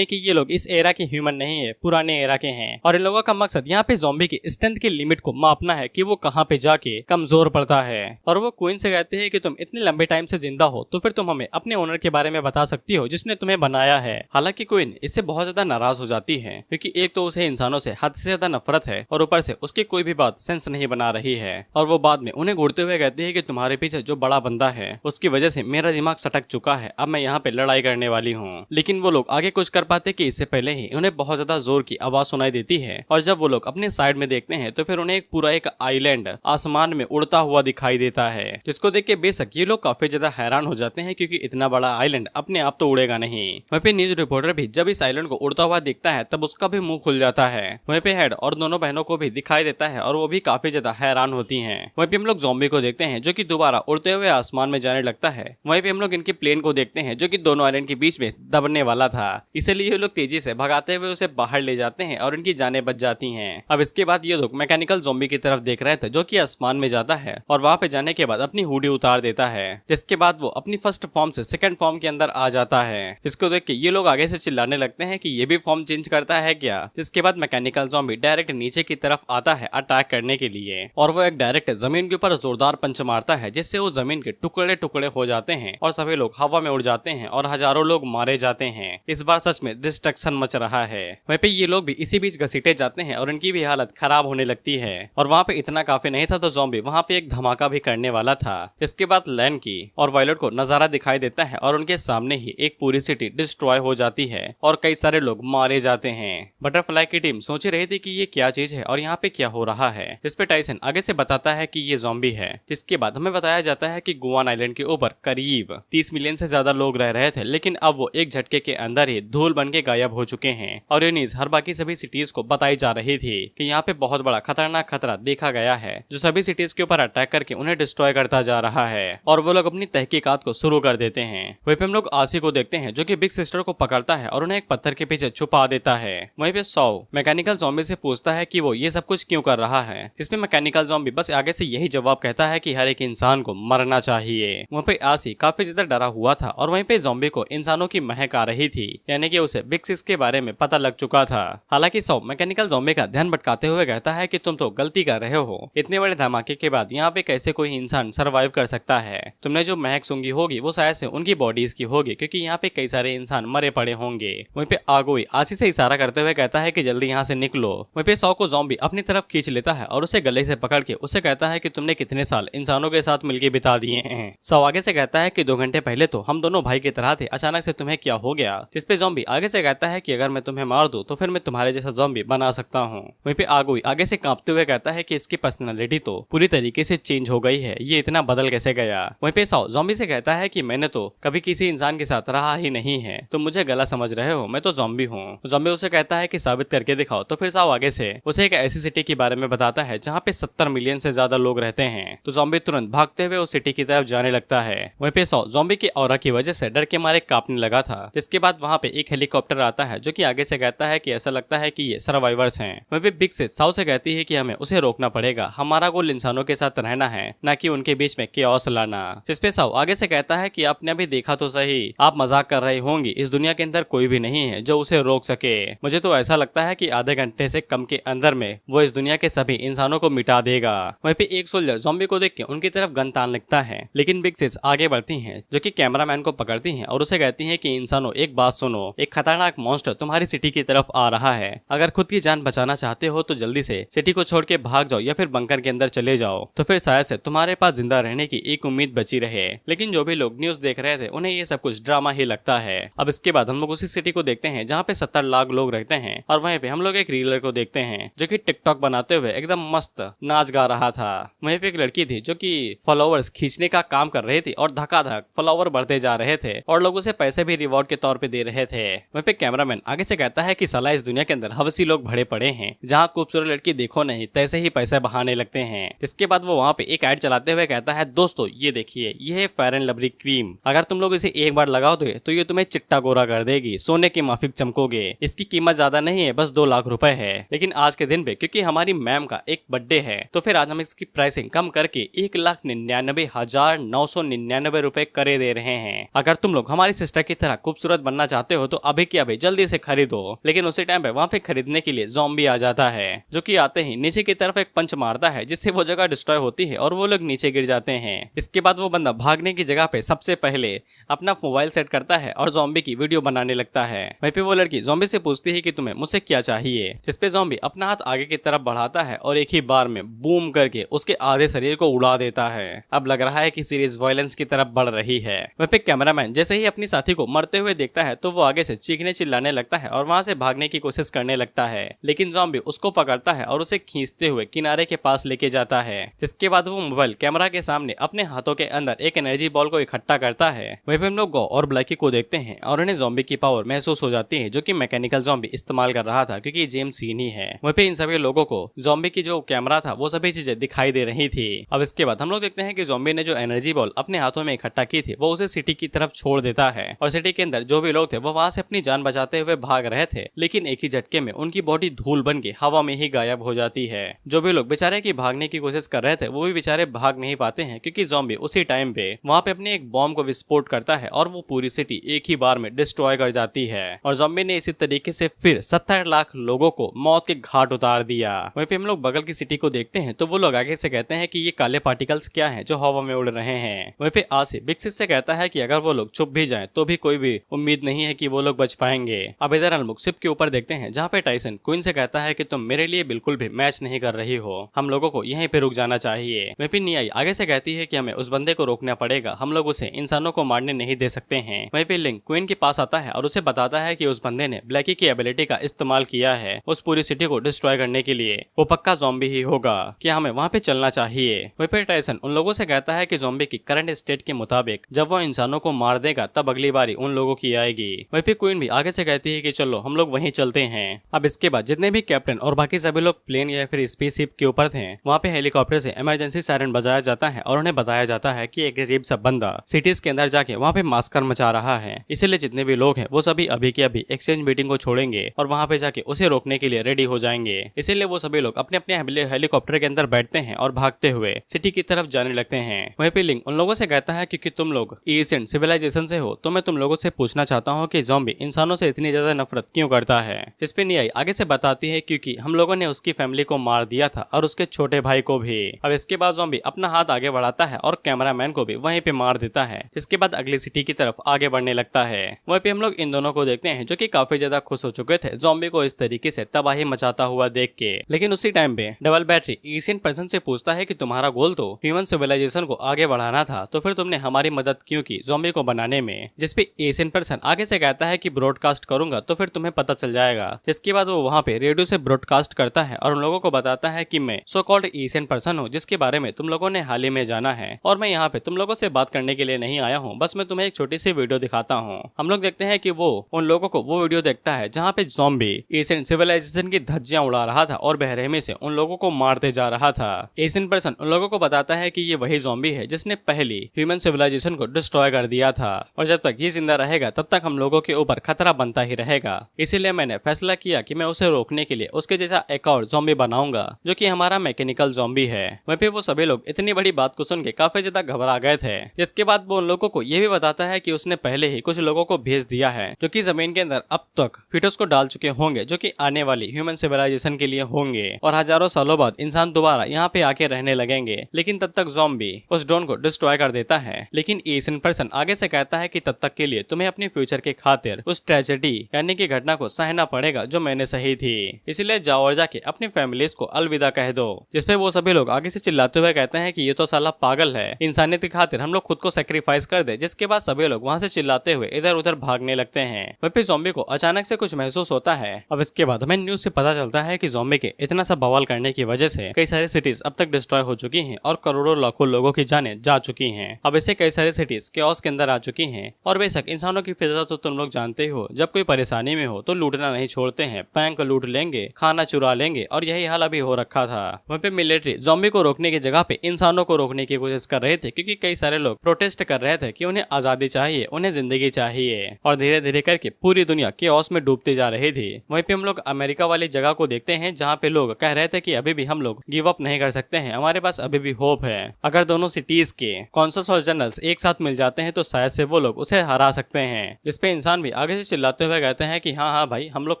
कि ये लोग इस एरा के ह्यूमन नहीं है, पुराने एरा के हैं। और इन लोगों का मकसद यहाँ पे ज़ॉम्बी की स्ट्रेंथ की लिमिट को मापना है कि वो कहाँ पे जाके कमजोर पड़ता है। और वो क्वीन से कहते हैं कि तुम इतने लंबे टाइम से जिंदा हो तो फिर तुम हमें अपने ओनर के बारे में बता सकती हो जिसने तुम्हें बनाया है। हालांकि क्वीन इससे बहुत ज्यादा नाराज हो जाती है क्योंकि एक तो उसे इंसानों से हद से ज्यादा नफरत है और ऊपर से उसकी कोई भी बात सेंस नहीं बना रही है। और वो बाद में उन्हें घूरते हुए कहती है कि तुम्हारे पीछे जो बड़ा बंदा है उसकी वजह से मेरा दिमाग सटक चुका है, अब मैं यहाँ पे लड़ाई करने वाली हूँ। लेकिन वो लोग आगे कुछ कर पाते कि इससे पहले ही उन्हें बहुत ज्यादा जोर की आवाज सुनाई देती है, और जब वो लोग अपने साइड में देखते हैं तो फिर उन्हें एक पूरा एक आइलैंड आसमान में उड़ता हुआ दिखाई देता है, जिसको देख के बेशक ये लोग काफी ज्यादा हैरान हो जाते हैं क्योंकि इतना बड़ा आइलैंड अपने आप तो उड़ेगा नहीं। वहीं पे न्यूज रिपोर्टर भी जब इस आइलैंड को उड़ता हुआ देखता है तब उसका भी मुंह खुल जाता है। वहीं पे हेड और दोनों बहनों को भी दिखाई देता है और वो भी काफी ज्यादा हैरान होती हैं। वहीं पे हम लोग ज़ॉम्बी को देखते हैं जो कि दोबारा उड़ते हुए आसमान में जाने लगता है। वहीं पे हम लोग इनके प्लेन को देखते हैं जो कि दोनों आइलैंड के बीच में दबने वाला था, इसलिए ये लोग तेजी से भगाते हुए उसे बाहर ले जाते हैं और इनकी जानें बच जाती हैं। अब इसके बाद ये लोग मैकेनिकल ज़ॉम्बी की तरफ देख रहे थे जो कि आसमान में जाता है और वहां पे जाने के बाद अपनी हुडी उतार देता है, जिसके बाद वो अपनी फर्स्ट फॉर्म से सेकंड फॉर्म के अंदर आ जाता है, जिसको देख के ये लोग आगे से चिल्लाने लगते हैं कि ये भी फॉर्म चेंज करता है क्या। जिसके बाद मैकेनिकल ज़ॉम्बी डायरेक्ट नीचे की तरफ आता है अटैक करने के लिए, और वो एक डायरेक्ट जमीन के ऊपर जोरदार पंच मारता है जिससे वो जमीन के टुकड़े टुकड़े हो जाते हैं और सभी लोग हवा में उड़ जाते हैं और हजारों लोग मारे जाते हैं। इस बार सच में डिस्ट्रक्शन मच रहा है। वहीं पे ये लोग भी इसी बीच घसीटे जाते हैं और इनकी भी हालत खराब होने लगती है। और वहाँ पे इतना काफी नहीं था तो ज़ॉम्बी वहाँ पे एक धमाका भी करने वाला था। इसके बाद लैन की और वायलट को नजारा दिखाई देता है और उनके सामने ही एक पूरी सिटी डिस्ट्रॉय हो जाती है और कई सारे लोग मारे जाते हैं। बटरफ्लाई की टीम सोच रही थी कि ये क्या चीज है और यहाँ पे क्या हो रहा है, जिस पे टाइसन आगे से बताता है कि ये ज़ॉम्बी है। जिसके बाद हमें बताया जाता है कि गुआन आइलैंड के ऊपर करीब 30 मिलियन से ज्यादा लोग रह रहे थे, लेकिन अब वो एक झटके के अंदर ही धूल बन के गायब हो चुके हैं। और ये न्यूज हर बाकी सभी सिटीज को बताई जा रही थी कि यहाँ पे बहुत बड़ा खतरनाक खतरा देखा गया है जो सभी सिटीज के ऊपर अटैक करके उन्हें डिस्ट्रॉय करता जा रहा है। और वो लोग अपनी तहकीकात को शुरू कर देते हैं। वहीं पे हम लोग आसी को देखते हैं जो कि बिग सिस्टर को पकड़ता है और उन्हें एक पत्थर के पीछे छुपा देता है। वहीं पे सौ मैकेनिकल ज़ॉम्बी से पूछता है कि वो ये सब कुछ क्यों कर रहा है, जिसमें मैकेनिकल ज़ॉम्बी बस आगे से यही जवाब कहता है कि हर एक इंसान को मरना चाहिए। वहीं पे आसी काफी ज्यादा डरा हुआ था और वहीं पे ज़ॉम्बी को इंसानों की महक आ रही थी, यानी कि उसे बिग सिक्स के बारे में पता लग चुका था। हालांकि सौ मैकेनिकल ज़ॉम्बी का ध्यान भटकाते हुए कहता है कि तुम तो गलती कर रहे हो, इतने बड़े धमाके के बाद यहाँ पे कैसे कोई इंसान सर्वाइव कर सकता है। तुमने जो महक सूंघी होगी वो शायद से उनकी बॉडीज की होगी क्योंकि यहाँ पे कई सारे इंसान मरे पड़े होंगे। वहीं पे आगोई आसी से इशारा करते हुए कहता है कि जल्दी यहाँ से निकलो। वहीं पे सौ को ज़ॉम्बी अपनी तरफ खींच लेता है और उसे गले से पकड़ के उसे कहता है कि तुमने कितने साल इंसानों के साथ मिलकर बिता दिए हैं। सौ आगे से कहता है कि 2 घंटे पहले तो हम दोनों भाई की तरह थे, अचानक से तुम्हें क्या हो गया। जिस पे ज़ॉम्बी आगे से कहता है कि अगर मैं तुम्हें मार दूं तो फिर मैं तुम्हारे जैसा ज़ॉम्बी बना सकता हूँ। वहीं पे आगोई आगे से कांपते हुए कहता है कि इसकी पर्सनालिटी तो पूरी तरीके से चेंज हो गई है, ये इतना बदल कैसे गया। वहीं पे सौ ज़ॉम्बी से कहता है कि मैंने तो कभी किसी इंसान के साथ रहा ही नहीं है, तुम मुझे गलत समझ रहे हो, मैं तो ज़ॉम्बी हूँ। ज़ॉम्बी उसे कहता है कि साबित करके दिखाओ। तो फिर साव आगे से उसे एक ऐसी सिटी के बारे में बताता है जहाँ पे 70 मिलियन से ज्यादा लोग रहते हैं। तो ज़ॉम्बी तुरंत भागते हुए उस सिटी की तरफ जाने लगता है। वहीं पे सौ ज़ॉम्बी की ऑरा की वजह से डर के मारे कांपने लगा था। जिसके बाद वहाँ पे एक हेलीकॉप्टर आता है जो कि आगे से कहता है कि ऐसा लगता है कि ये सर्वाइवर्स हैं। वहीं पे बिग सिक्स साउ से कहती है कि हमें उसे रोकना पड़ेगा, हमारा गोल इंसानों के साथ रहना है, न कि उनके बीच में केओस लाना। जिसपे साउ आगे से कहता है कि आपने अभी देखा तो सही, आप मजाक कर रही होंगी, इस दुनिया के अंदर कोई भी नहीं है जो उसे रोक सके। मुझे तो ऐसा लगता है कि आधे घंटे से कम के अंदर में वो इस दुनिया के सभी इंसानों को मिटा देगा। वहीं पे एक सोल्जर ज़ॉम्बी को देख के उनकी तरफ गन तान लगता है, लेकिन बिग सिक्स आगे बढ़ती हैं जो कि कैमरामैन को पकड़ती आती हैं और उसे कहती हैं कि इंसानों एक बात सुनो, एक खतरनाक मॉन्स्टर तुम्हारी सिटी की तरफ आ रहा है। अगर खुद की जान बचाना चाहते हो तो जल्दी से सिटी को छोड़ के भाग जाओ या फिर बंकर के अंदर चले जाओ, तो फिर शायद से तुम्हारे पास जिंदा रहने की एक उम्मीद बची रहे। लेकिन जो भी लोग न्यूज देख रहे थे उन्हें ये सब कुछ ड्रामा ही लगता है। अब इसके बाद हम लोग उसी सिटी को देखते हैं जहाँ पे 70 लाख लोग रहते हैं और वहीं पे हम लोग एक रीलर को देखते हैं जो कि टिकटॉक बनाते हुए एकदम मस्त नाच गा रहा था। वहीं पे एक लड़की थी जो कि फॉलोअर्स खींचने का काम कर रही थी और धक्का-धक फॉलोअर बढ़ते जा रहे थे और लोग उसे पैसे भी रिवॉर्ड के तौर पे दे रहे थे। वहीं पे कैमरामैन आगे से कहता है कि साला इस दुनिया के अंदर हवसी लोग भरे पड़े हैं, जहाँ खूबसूरत लड़की देखो नहीं तैसे ही पैसे बहाने लगते हैं। इसके बाद वो वहाँ पे एक ऐड चलाते हुए कहता है, दोस्तों ये देखिए, ये है फेयर एंड लवली क्रीम, अगर तुम लोग इसे एक बार लगाओ तो ये तुम्हें चिट्टा गोरा कर देगी, सोने की माफिक चमकोगे। इसकी कीमत ज्यादा नहीं है, बस 2 लाख रुपए है। लेकिन आज के दिन पे क्योंकि हमारी मैम का एक बर्थडे है तो फिर आज हम इसकी प्राइसिंग कम करके 1,99,999 रुपए करे दे रहे हैं। अगर तुम लोग हमारी सिस्टर की तरह खूबसूरत बनना चाहते हो तो अभी की अभी जल्दी से खरीदो। लेकिन उसी टाइम पे वहाँ पे खरीदने के लिए ज़ॉम्बी आ जाता है जो कि आते ही नीचे की तरफ एक पंच मारता है जिससे वो जगह डिस्ट्रॉय होती है और वो लोग नीचे गिर जाते हैं। इसके बाद वो बंदा भागने की जगह पे सबसे पहले अपना मोबाइल सेट करता है और ज़ॉम्बी की वीडियो बनाने लगता है। वहीं पे वो लड़की ज़ॉम्बी से पूछती है कि तुम्हें मुझसे क्या चाहिए, जिसपे ज़ॉम्बी अपना हाथ आगे की तरफ बढ़ाता है और एक ही बार में बूम करके उसके आधे शरीर को उड़ा देता है। अब लग रहा है कि सीरीज वायलेंस की तरफ बढ़ रही है। वहीं पे कैमरामैन जैसे ही अपनी साथी को मरते हुए देखता है तो वो आगे से चीखने चिल्लाने लगता है और वहां से भागने की कोशिश करने लगता है। लेकिन ज़ॉम्बी उसको पकड़ता है और उसे खींचते हुए किनारे के पास लेके जाता है। जिसके बाद वो मोबाइल कैमरा के सामने अपने हाथों के अंदर एक एनर्जी बॉल को इकट्ठा करता है। वहीं पे हम लोग गो और ब्लैकी को देखते हैं और उन्हें ज़ॉम्बी की पावर महसूस हो जाती है जो कि मैकेनिकल ज़ॉम्बी इस्तेमाल कर रहा था क्योंकि जेम्स सीन ही है। वहीं पे इन सभी लोगों को ज़ॉम्बी की जो कैमरा था वो सभी चीजें दिखाई दे रही थी। अब इसके बाद हम लोग देखते हैं कि ज़ॉम्बी ने जो एनर्जी बॉल अपने हाथों में इकट्ठा की थी वो उसे सिटी की तरफ छोड़ देता है और सिटी के अंदर जो भी लोग थे वो वहां से अपनी जान बचाते हुए भाग रहे थे। लेकिन एक ही झटके में उनकी बॉडी धूल बन के हवा में ही गायब हो जाती है। जो भी लोग बेचारे की भागने की कोशिश कर रहे थे वो भी बेचारे भाग नहीं पाते हैं क्योंकि ज़ॉम्बी उसी टाइम पे वहाँ पे अपने एक बॉम्ब को विस्फोट करता है और वो पूरी सिटी एक ही बार में डिस्ट्रॉय कर जाती है। और ज़ॉम्बी ने इसी तरीके से फिर 70 लाख लोगों को मौत के घाट उतार दिया। वहीं पे हम लोग बगल की सिटी को देखते हैं तो वो लोग आगे से कहते हैं कि ये काले पार्टिकल्स क्या हैं जो हवा में उड़ रहे हैं। वहीं पे आसिफ बिग सिस से कहता है कि अगर वो लोग छुप भी जाएं तो भी कोई भी उम्मीद नहीं है कि वो लोग बच पाएंगे। अब इधर हम लोग शिप के ऊपर देखते हैं जहाँ पे टाइसन क्वीन से कहता है कि तुम मेरे लिए बिल्कुल भी मैच नहीं कर रही हो, हम लोगों को यहीं पे रुक जाना चाहिए। वहीं पे नियाई आगे से कहती है कि हमें उस बंदे को रोकना पड़ेगा, हम लोग उसे इंसानों को मारने नहीं दे सकते हैं। वहीं पे लिंक क्वीन के पास आता है और उसे बताता है कि उस बंदे ने ब्लैकी की एबिलिटी का इस्तेमाल किया है उस पूरी सिटी को डिस्ट्रॉय करने के लिए, वो पक्का ज़ॉम्बी ही होगा, क्या हमें वहाँ पे चलना चाहिए। वहीं पे टाइसन उन लोगों से कहता है कि ज़ॉम्बी की करंट स्टेट के मुताबिक जब वो इंसानों को मार देगा तब अगली बारी उन लोगों की आएगी। वहीं पे क्वीन भी आगे से कहती है कि चलो हम लोग वहीं चलते हैं। अब इसके बाद जितने भी कैप्टन और बाकी सभी लोग प्लेन या फिर स्पेसशिप के ऊपर थे वहाँ पे हेलीकॉप्टर से इमरजेंसी सायरन बजाया जाता है और उन्हें बताया जाता है कि एक अजीब सा बंदा सिटीज के अंदर जाके वहाँ पे मास्कर मचा रहा है, इसलिए जितने भी लोग हैं वो सभी अभी के अभी एक्सचेंज मीटिंग को छोड़ेंगे और वहाँ पे जाके उसे रोकने के लिए रेडी हो जाएंगे। इसीलिए वो सभी लोग अपने अपने हेलीकॉप्टर के अंदर बैठते हैं और भागते हुए सिटी की तरफ जाने लगते हैं। वहीं पे लिंक उन लोगों से कहता है क्योंकि तुम लोग एशियन सिविलाइजेशन से हो तो मैं तुम लोगों से पूछना चाहता हूँ कि ज़ॉम्बी इंसानों से इतनी ज्यादा नफरत क्यों करता है। जिसपे नियाई आगे से बताती है क्योंकि हम लोगों ने उसकी फैमिली को मार दिया था और उसके छोटे भाई को भी। अब इसके बाद ज़ॉम्बी अपना हाथ आगे बढ़ाता है और कैमरामैन को भी वहीं पे मार देता है। इसके बाद अगली सिटी की तरफ आगे बढ़ने लगता है। वहीं पे हम लोग इन दोनों को देखते हैं जो कि काफी ज्यादा खुश हो चुके थे ज़ॉम्बी को इस तरीके से तबाही मचाता हुआ देख के। लेकिन उसी टाइम पे डबल बैटरी एशियन पर्सन से पूछता है कि तुम्हारा गोल तो ह्यूमन सिविलाइजेशन को आगे बढ़ाना था तो फिर तुमने हमारी मदद क्यों की ज़ॉम्बी को बनाने में। जिसपे एशियन पर्सन आगे से कहता है कि ब्रॉडकास्ट करूंगा तो फिर तुम्हें पता चल जाएगा। जिसके बाद वो वहाँ पे रेडियो से ब्रॉडकास्ट करता है और उन लोगों को बताता है कि मैं सो कॉल्ड एशियन पर्सन हूँ जिसके बारे में तुम लोगों ने हाल ही में जाना है और मैं यहाँ पे तुम लोगों से बात करने के लिए नहीं आया हूँ, बस मैं तुम्हें एक छोटी सी वीडियो दिखाता हूँ। हम लोग देखते हैं कि वो उन लोगों को वो वीडियो देखता है जहाँ पे ज़ॉम्बी एशियन सिविलाइजेशन की धज्जियां उड़ा रहा था और बेरहमी से उन लोगों को मारते जा रहा था। एशियन पर्सन उन लोगों को बताता है कि ये वही ज़ॉम्बी है जिसने पहली ह्यूमन सिविलाइजेशन को डिस्ट्रॉय कर दिया था और जब तक ये जिंदा रहेगा तब तक हम लोगों के ऊपर खतरा बनता ही रहेगा। इसीलिए मैंने फैसला किया कि मैं उसे रोकने के लिए उसके जैसा एक और ज़ॉम्बी बनाऊंगा जो कि हमारा मैकेनिकल ज़ॉम्बी है। वहीं पे वो सभी लोग इतनी बड़ी बात को सुन के काफी ज्यादा घबरा गए थे। जिसके बाद वो उन लोगों को ये भी बताता है कि उसने पहले ही कुछ लोगों को भेज दिया है जो कि जमीन के अंदर अब तक फीटस को डाल चुके होंगे जो कि आने वाली ह्यूमन सिविलाइजेशन के लिए होंगे और हजारों सालों बाद इंसान दोबारा यहाँ पे आके रहने लगेंगे। लेकिन तब तक ज़ॉम्बी उस ड्रोन को डिस्ट्रॉय कर देता है। लेकिन एशियन पर्सन आगे से कहता है कि तब तक के लिए तुम्हें अपने फ्यूचर के खातिर उस ट्रेजेडी यानी कि घटना को सहना पड़ेगा जो मैंने सही थी, इसलिए जाओ और जाके अपनी फैमिलीज को अलविदा कह दो। जिसपे वो सभी लोग आगे से चिल्लाते हुए कहते हैं कि ये तो साला पागल है, इंसानियत की खातिर हम लोग खुद को सेक्रीफाइस कर दे। जिसके बाद सभी लोग वहाँ से चिल्लाते हुए इधर उधर भागने लगते हैं। वहीं पे ज़ॉम्बी को अचानक से कुछ महसूस होता है। अब इसके बाद हमें न्यूज से पता चलता है कि ज़ॉम्बी के इतना सा बवाल करने की वजह से कई सारी सिटीज अब तक डिस्ट्रॉय हो चुकी हैं और करोड़ों लाखों लोगों की जानें जा चुकी हैं। अब ऐसे कई सारी सिटीज केओस के अंदर आ चुकी हैं। और बेशक इंसानों की फितरत तो तुम लोग जानते हो, जब कोई परेशानी में हो तो लूटना नहीं छोड़ते हैं, बैंक लूट लेंगे, खाना चुरा लेंगे, और यही हाल अभी हो रखा था। वहीं पे मिलिट्री ज़ॉम्बी को रोकने की जगह पे इंसानों को रोकने की कोशिश कर रहे थे, क्योंकि कई सारे लोग प्रोटेस्ट कर रहे थे कि उन्हें आजादी चाहिए, उन्हें जिंदगी चाहिए। और धीरे धीरे करके पूरी दुनिया केओस में डूबती जा रही थी। वहीं पे हम लोग अमेरिका वाली जगह को देखते हैं, जहाँ पे लोग कह रहे थे कि अभी भी हम लोग गिव अप नहीं कर सकते हैं, हमारे पास अभी भी होप है। अगर दोनों सिटीज के कॉन्सल्स और जनरल्स एक साथ मिल जाते हैं तो शायद से वो लोग उसे हरा सकते हैं। जिसपे इंसान भी आगे से चिल्लाते हुए कहते हैं कि हाँ भाई, हम लोग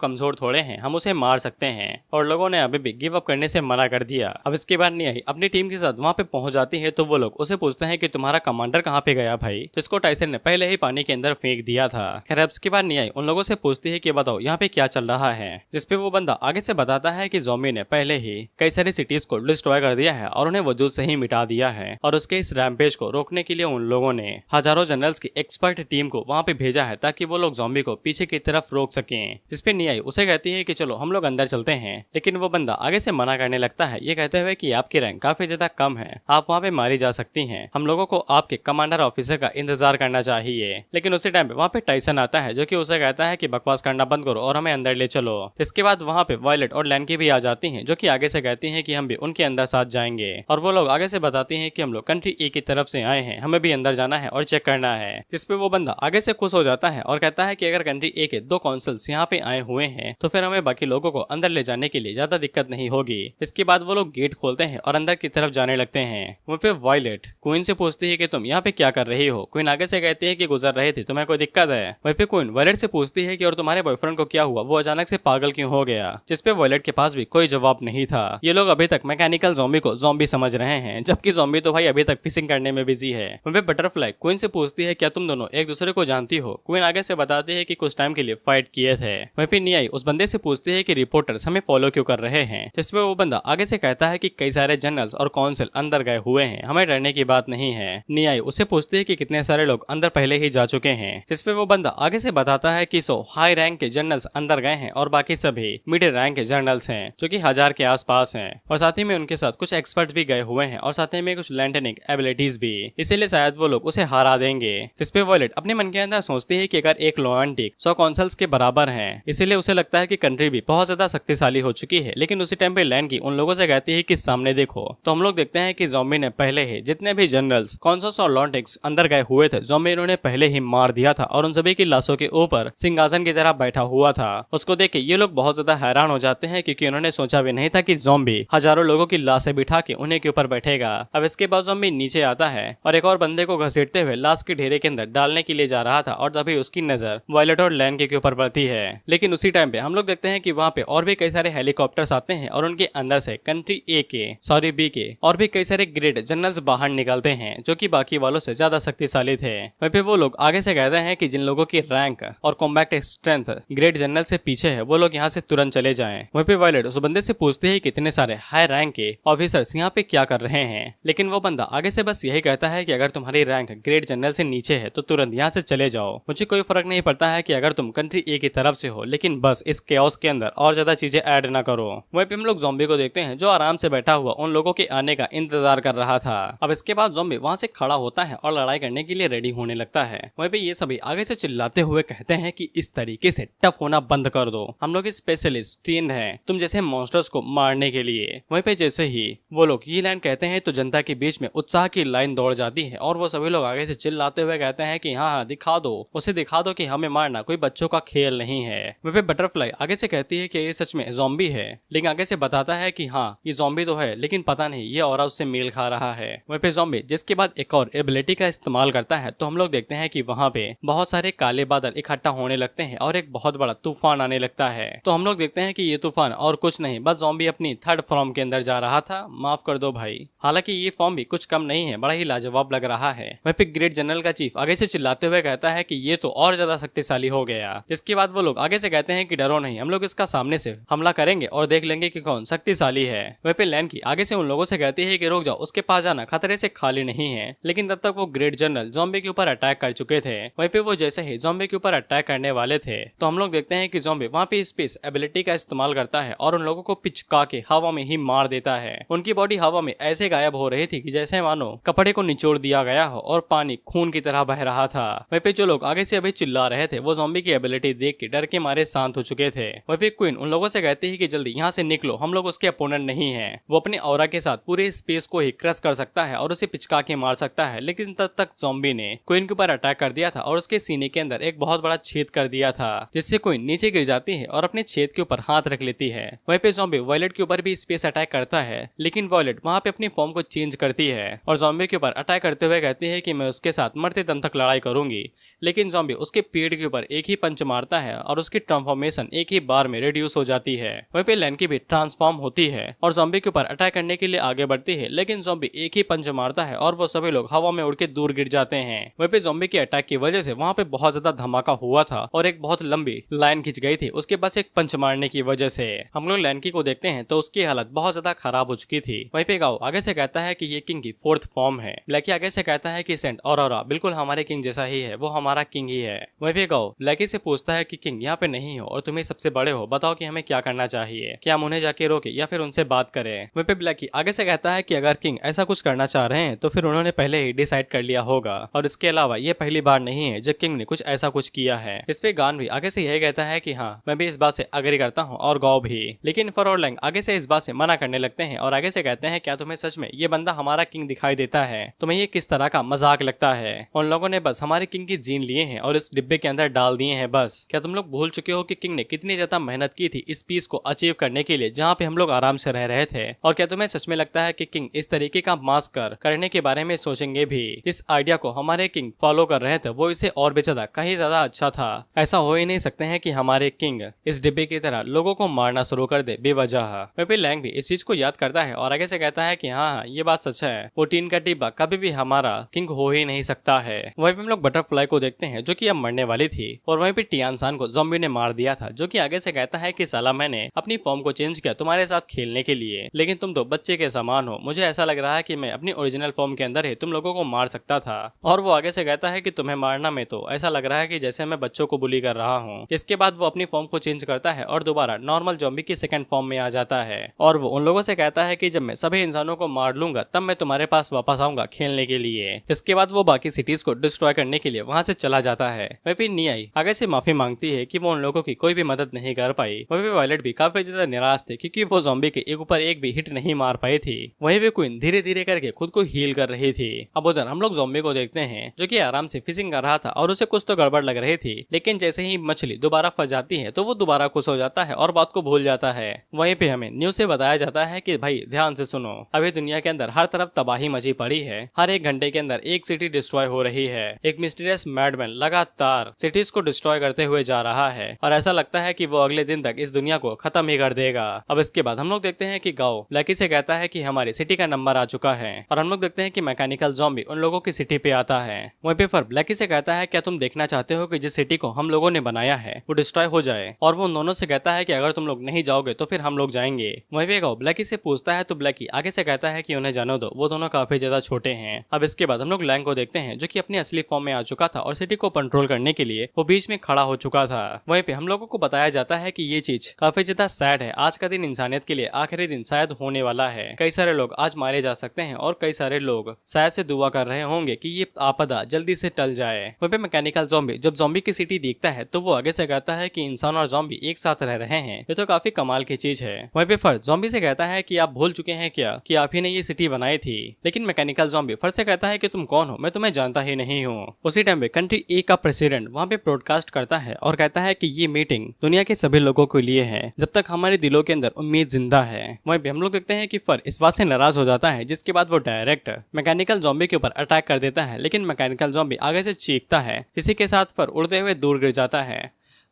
कमजोर थोड़े हैं, हम उसे मार सकते हैं। और लोगों ने अभी भी गिव अप करने से मना कर दिया। अब इसके बाद न्याय अपनी टीम के साथ वहाँ पे पहुंच जाती है तो वो लोग उसे पूछते हैं कि तुम्हारा कमांडर कहाँ पे गया भाई, जिसको टाइसन ने पहले ही पानी के अंदर फेंक दिया था। खैर अब इसके बाद न्याय उन लोगों से पूछती है कि बताओ यहाँ पे क्या चल रहा है। जिसपे वो बंदा आगे से बताता है कि ज़ॉम्बी ने पहले ही कई सारी सिटीज को डिस्ट्रॉय कर दिया है और उन्हें वजूद से ही मिटा दिया है। और उसके इस रैम्पेज को रोकने के लिए उन लोगों ने हजारों जनरल्स की एक्सपर्ट टीम को वहाँ पे भेजा है ताकि वो लोग ज़ॉम्बी को पीछे की तरफ रोक सकें। जिसपे न्याय उसे कहती है कि चलो हम लोग अंदर चलते हैं, लेकिन वो बंदा आगे से मना करने लगता है, ये कहते हुए कि आपकी रैंक काफी ज्यादा कम है, आप वहाँ पे मारी जा सकती हैं, हम लोगों को आपके कमांडर ऑफिसर का इंतजार करना चाहिए। लेकिन उसी टाइम पे वहाँ पे टाइसन आता है, जो कि उसे कहता है कि बकवास करना बंद करो और हमें अंदर ले चलो। इसके बाद वहाँ पे वायलेट और लैनकी भी आ जाती हैं, जो कि आगे से कहती हैं कि हम भी उनके अंदर साथ जाएंगे। और वो लोग आगे से बताती हैं कि हम लोग कंट्री ए की तरफ से आए हैं, हमें भी अंदर जाना है और चेक करना है। जिसपे वो बंदा आगे से खुश हो जाता है और कहता है कि अगर कंट्री ए के 2 कॉन्सल्स यहाँ पे आए हुए हैं तो फिर हमें बाकी लोगों को अंदर ले जाने के लिए ज्यादा दिक्कत नहीं होगी। इसके बाद वो लोग गेट खोलते हैं और अंदर की तरफ जाने लगते हैं। वहीं पे वायलेट क्वीन से पूछती है कि तुम यहाँ पे क्या कर रही हो। क्वीन आगे से कहती है कि गुजर रहे थे, तुम्हें कोई दिक्कत है। वहीं पे क्वीन वायलेट से पूछती है कि और तुम्हारे बॉयफ्रेंड को क्या हुआ, वो अचानक से पागल क्यों हो गया। जिसपे वायलेट के पास भी कोई जवाब नहीं था। ये लोग अभी तक मैकेनिकल ज़ॉम्बी को ज़ॉम्बी समझ रहे हैं, जबकि ज़ॉम्बी तो भाई अभी तक फिशिंग करने में बिजी है। वहीं पे बटरफ्लाई क्वीन से पूछती है क्या तुम दोनों एक दूसरे को जानती हो। क्वीन आगे से बताती है कि कुछ टाइम के लिए फाइट किए थे। वहीं पे न्याय उस बंदे से पूछती है कि रिपोर्टर्स हमें फॉलो क्यों कर रहे हैं। जिसमें वो बंदा आगे से कहता है कि कई सारे जनरल्स और काउंसिल अंदर गए हुए हैं, हमें डरने की बात नहीं है। न्याय उससे पूछती है कि कितने सारे लोग अंदर पहले ही जा चुके हैं। जिसपे वो बंदा आगे से बताता है कि 100 हाई रैंक के जनरल्स अंदर गए हैं और बाकी सभी मिड रैंक के जनरल्स हैं, जो कि 1000 के आसपास हैं। और साथ ही में उनके साथ कुछ एक्सपर्ट भी गए हुए हैं और साथ ही में कुछ लैंटनिक एबिलिटीज भी, इसीलिए शायद वो लोग उसे हरा देंगे। जिसपे वॉयलेट अपने मन के अंदर सोचती है कि अगर एक लोएंटिक 100 कॉन्सल्स के बराबर है, इसीलिए उसे लगता है कि कंट्री भी बहुत ज्यादा शक्तिशाली हो चुकी है। लेकिन उसी टाइम पे लैंड की उन लोगों से कहती है कि सामने देखो। तो हम लोग देखते हैं कि ज़ॉम्बी ने पहले ही जितने भी जनरल्स कॉन्सल्स और लॉन्टिक्स अंदर गए हुए थे, ज़ॉम्बी इन्होंने पहले ही मार दिया था और उन सभी की लाशों के ऊपर सिंहासन की तरह बैठा हुआ था। उसको देख के ये लोग बहुत ज्यादा हैरान हो जाते हैं, क्योंकि उन्होंने सोचा भी नहीं था कि ज़ॉम्बी हजारों लोगों की लाशें बिठा के उन्हीं के ऊपर बैठेगा। अब इसके बाद ज़ॉम्बी नीचे आता है और एक और बंदे को घसीटते हुए लाश के ढेरे के अंदर डालने के लिए जा रहा था, और तभी उसकी नजर वायलेट और लैंड के ऊपर पड़ती है। लेकिन उसी टाइम पे हम लोग देखते हैं कि वहाँ पे और भी कई सारे हेलीकॉप्टर्स आते हैं और उनके अंदर से कंट्री ए के बी के और भी कई सारे ग्रेट जनरल्स बाहर निकलते हैं, जो कि बाकी वालों से ज्यादा शक्तिशाली थे। वहीं पे वो लोग आगे से कहते हैं कि जिन लोगों की रैंक और कॉम्बैट स्ट्रेंथ ग्रेट जनरल से पीछे है, वो लोग यहाँ से तुरंत चले जाएं। वहीं पे वायलेट उस बंदे से पूछते हैं कि इतने सारे हाई रैंक के ऑफिसर्स यहाँ पे क्या कर रहे हैं। लेकिन वो बंदा आगे से बस यही कहता है कि अगर तुम्हारी रैंक ग्रेट जनरल से नीचे है तो तुरंत यहाँ से चले जाओ, मुझे कोई फर्क नहीं पड़ता है कि अगर तुम कंट्री ए की तरफ से हो, लेकिन बस इस केओस के अंदर और ज्यादा चीजें ऐड ना करो। वहीं पे हम लोग ज़ॉम्बी को देखते हैं, जो आराम से बैठा हुआ उन लोगों के आने का इंतजार कर रहा था। अब इसके बाद ज़ॉम्बी वहां से खड़ा होता है और लड़ाई करने के लिए रेडी होने लगता है। वहीं पे ये सभी आगे से चिल्लाते हुए कहते हैं कि इस तरीके से टफ होना बंद कर दो, हम लोग स्पेशलिस्ट ट्रेंड हैं तुम जैसे मॉन्स्टर्स को मारने के लिए। वहीं पे जैसे ही वो लोग ये लाइन कहते हैं तो जनता के बीच में उत्साह की लाइन दौड़ जाती है और वो सभी लोग आगे से चिल्लाते हुए कहते हैं कि हाँ दिखा दो, उसे दिखा दो कि हमें मारना कोई बच्चों का खेल नहीं है। वहीं पे बटरफ्लाई आगे से कहती है कि ये सच में ज़ॉम्बी है, लेकिन आगे से बताता है कि हाँ ये ज़ॉम्बी तो है, लेकिन पता नहीं ये औरा उससे मेल खा रहा है। वहीं पे ज़ॉम्बी जिसके बाद एक और एबिलिटी का इस्तेमाल करता है, तो हम लोग देखते हैं कि वहाँ पे बहुत सारे काले बादल इकट्ठा होने लगते हैं और एक बहुत बड़ा तूफान आने लगता है। तो हम लोग देखते हैं कि ये तूफान और कुछ नहीं, बस ज़ॉम्बी अपनी थर्ड फॉर्म के अंदर जा रहा था। माफ कर दो भाई, हालांकि ये फॉर्म भी कुछ कम नहीं है, बड़ा ही लाजवाब लग रहा है। वहीं पे ग्रेट जनरल का चीफ आगे से चिल्लाते हुए कहता है कि ये तो और ज्यादा शक्तिशाली हो गया। जिसके बाद वो लोग आगे से कहते हैं कि डरो नहीं, हम लोग इसका सामने से हमला करेंगे और देख लेंगे कि कौन शक्तिशाली है। वहीं पे लैन की आगे से उन लोगों से कहती है कि रुक जाओ, उसके पास जाना खतरे से खाली नहीं है। लेकिन तब तक वो ग्रेट जनरल ज़ॉम्बी के ऊपर अटैक कर चुके थे। वहीं पे वो जैसे ही ज़ॉम्बी के ऊपर अटैक करने वाले थे तो हम लोग देखते हैं कि ज़ॉम्बी वहाँ पे स्पेस एबिलिटी का इस्तेमाल करता है और उन लोगों को पिचका के हवा में ही मार देता है। उनकी बॉडी हवा में ऐसे गायब हो रही थी कि जैसे मानो कपड़े को निचोड़ दिया गया हो और पानी खून की तरह बह रहा था। वहीं पे जो लोग आगे से अभी चिल्ला रहे थे वो ज़ॉम्बी की एबिलिटी देख के डर के मारे शांत हो चुके थे। वहीं पे क्वीन उन लोगों से कहती है कि जल्दी यहाँ से निकलो, हम लोग उसके अपोनेंट नहीं है। वो अपने ऑरा के साथ पूरे स्पेस को ही क्रश कर सकता है और उसे पिचका के मार सकता है। लेकिन तब तक ज़ॉम्बी ने क्वीन के ऊपर अटैक कर दिया था और उसके सीने के अंदर एक बहुत बड़ा छेद कर दिया था, जिससे क्वीन नीचे गिर जाती है और अपने छेद के ऊपर हाथ रख लेती है। वहीं पे ज़ॉम्बी वॉयलेट के ऊपर भी स्पेस अटैक करता है, लेकिन वॉयलेट वहाँ पे अपनी फॉर्म को चेंज करती है और ज़ॉम्बी के ऊपर अटैक करते हुए कहती है कि मैं उसके साथ मरते दम तक लड़ाई करूंगी। लेकिन ज़ॉम्बी उसके पेट के ऊपर एक ही पंच मारता है और उसकी ट्रांसफॉर्मेशन एक ही बार में रिड्यूस हो जाती है। वहीं पे लैन की भी ट्रांसफॉर्म होती है और ज़ॉम्बी के ऊपर अटैक करने के लिए आगे बढ़ती है, लेकिन ज़ॉम्बी एक ही पंच मारता है और वो सभी लोग हवा में उड़ के दूर गिर जाते हैं। वहीं पे ज़ॉम्बी के अटैक की वजह से वहाँ पे बहुत ज्यादा धमाका हुआ था और एक बहुत लंबी लाइन खिंच गई थी उसके बस एक पंच मारने की वजह से। हम लोग लैनकी को देखते हैं तो उसकी हालत बहुत ज्यादा खराब हो चुकी थी। वहीं पे गाओ आगे से कहता है कि ये किंग की 4th फॉर्म है। ब्लैकी आगे से कहता है कि सेंट ऑरोरा बिल्कुल हमारे किंग जैसा ही है, वो हमारा किंग ही है। वहीं पे गाओ ब्लैकी से पूछता है कि किंग यहाँ पे नहीं हो और तुम्हें सबसे बड़े हो, बताओ कि हमें क्या करना चाहिए, क्या हम उन्हें जाके रोके या फिर उनसे बात करें। वहीं पे ब्लैकी आगे से कहता है कि अगर किंग ऐसा कुछ करना चाह रहे हैं तो फिर उन्होंने पहले ही डिसाइड कर लिया होगा और इसके अलावा ये पहली बार नहीं है जब किंग ने कुछ ऐसा कुछ किया है। इस पे गान भी आगे से यही कहता है कि हाँ मैं भी इस बात से अग्री करता हूँ और गाओ भी। लेकिन फॉर और लैंग आगे से इस बात से मना करने लगते हैं और आगे से कहते हैं क्या तुम्हें सच में ये बंदा हमारा किंग दिखाई देता है, तुम्हें ये किस तरह का मजाक लगता है। उन लोगों ने बस हमारे किंग की जीन लिए हैं और इस डिब्बे के अंदर डाल दिए हैं बस। क्या तुम लोग भूल चुके हो कि किंग ने कितनी ज्यादा मेहनत की थी इस पीस को अचीव करने के लिए जहाँ पे हम लोग आराम से रह रहे थे। और क्या तुम्हें सच में लगता है कि किंग इस तरीके का मास्कर करने के बारे में सोचेंगे भी। इस आइडिया को हमारे किंग फॉलो कर रहे थे वो इसे और भी ज्यादा कहीं ज्यादा अच्छा था। ऐसा हो ही नहीं सकते हैं कि हमारे किंग इस डिब्बे की तरह लोगों को मारना शुरू कर दे बेवजह। वहीं पे लैंग भी इस चीज को याद करता है और आगे से कहता है कि हाँ ये बात सच है, वो टीन का डिब्बा कभी भी हमारा किंग हो ही नहीं सकता है। वहीं पे हम लोग बटरफ्लाई को देखते हैं जो कि अब मरने वाली थी और वहीं पे टियानसान को ज़ॉम्बी ने मार दिया था, जो कि आगे से कहता है कि साला मैंने अपनी फॉर्म को चेंज किया तुम्हारे साथ खेलने के लिए, लेकिन तुम तो बच्चे के समान हो, मुझे ऐसा लग रहा है कि मैं अपनी ओरिजिनल फॉर्म के अंदर ही तुम लोगों को मार सकता था। और वो आगे से कहता है कि तुम्हें मारना में तो ऐसा लग रहा है कि जैसे मैं बच्चों को बुली कर रहा हूँ। इसके बाद वो अपनी फॉर्म को चेंज करता है और दोबारा नॉर्मल ज़ॉम्बी की सेकंड फॉर्म में आ जाता है और वो उन लोगों से कहता है कि जब मैं सभी इंसानों को मार लूंगा तब मैं तुम्हारे पास वापस आऊंगा खेलने के लिए। इसके बाद वो बाकी सिटीज को डिस्ट्रॉय करने के लिए वहां से चला जाता है। वहीं पे नियाई आगे से माफी मांगती है कि वो उन लोगों की कोई भी मदद नहीं कर पाई। वहीं पे वायलेट भी काफी ज्यादा निराश थे क्योंकि वो ज़ॉम्बी के एक ऊपर एक भी हिट नहीं मार पाई थी। वहीं पे क्वीन धीरे धीरे करके खुद को हील कर रही थी। अब उधर हम लोग ज़ॉम्बी को देखते हैं जो कि आराम से फिशिंग कर रहा था और उसे कुछ तो गड़बड़ लग रही थी, लेकिन जैसे ही मछली दोबारा फंस जाती है तो वो दोबारा खुश हो जाता है और बात को भूल जाता है। वहीं पे हमें न्यूज से बताया जाता है कि भाई ध्यान से सुनो, अभी दुनिया के अंदर हर तरफ तबाही मची पड़ी है, हर एक घंटे के अंदर एक सिटी डिस्ट्रॉय हो रही है। एक मिस्टीरियस मैडमैन लगातार सिटीज को डिस्ट्रॉय करते हुए जा रहा है और ऐसा लगता है कि वो अगले दिन तक इस दुनिया को खत्म ही कर देगा। अब इसके बाद हम लोग देखते हैं कि गाओ ब्लैकी से कहता है कि हमारी सिटी का नंबर आ चुका है और हम लोग देखते हैं कि मैकेनिकल ज़ॉम्बी उन लोगों की सिटी पे आता है। वहीं पे फिर ब्लैकी से कहता है क्या तुम देखना चाहते हो कि जिस सिटी को हम लोगों ने बनाया है वो डिस्ट्रॉय हो जाए, और वो उन दोनों से कहता है कि अगर तुम लोग नहीं जाओगे तो फिर हम लोग जाएंगे। वहीं पे गाओ ब्लैकी से पूछता है तो ब्लैकी आगे से कहता है कि उन्हें जाने दो, वो दोनों काफी ज्यादा छोटे हैं। अब इसके बाद हम लोग लैंग को देखते हैं जो कि अपनी असली फॉर्म में आ चुका था और सिटी को कंट्रोल करने के लिए वो बीच में खड़ा हो चुका था। वहीं पे हम लोगों को बताया जाता है कि ये चीज काफी ज्यादा सैड है, आज का दिन इंसानियत के लिए आखिरी दिन शायद होने वाला है, कई सारे लोग आज मारे जा सकते हैं और कई सारे लोग शायद से दुआ कर रहे होंगे कि ये आपदा जल्दी से टल जाए। वहीं पे मैकेनिकल ज़ॉम्बी जब ज़ॉम्बी की सिटी देखता है तो वो आगे से कहता है कि इंसान और ज़ॉम्बी एक साथ रह रहे हैं, ये तो काफी कमाल की चीज है। वहीं पे फर्ज ज़ॉम्बी से कहता है कि आप भूल चुके हैं क्या कि आप ही ने ये सिटी बनाई थी, लेकिन मैकेनिकल ज़ॉम्बी फर्ज से कहता है कि तुम कौन हो, मैं तुम्हें जानता ही नहीं हूँ। उसी टाइम पे कंट्री ए का प्रेसिडेंट वहाँ पे ब्रॉडकास्ट करता है और कहता है कि ये मीटिंग दुनिया के सभी लोगों के लिए है जब तक हमारे दिलों के अंदर उम्मीद जिंदा है। वहीं पे हम लोग देखते हैं कि फर इस बात से नाराज हो जाता है, जिसके बाद वो डायरेक्ट मैकेनिकल ज़ॉम्बी के ऊपर अटैक कर देता है, लेकिन मैकेनिकल ज़ॉम्बी आगे से चीखता है, किसी के साथ फर उड़ते हुए दूर गिर जाता है।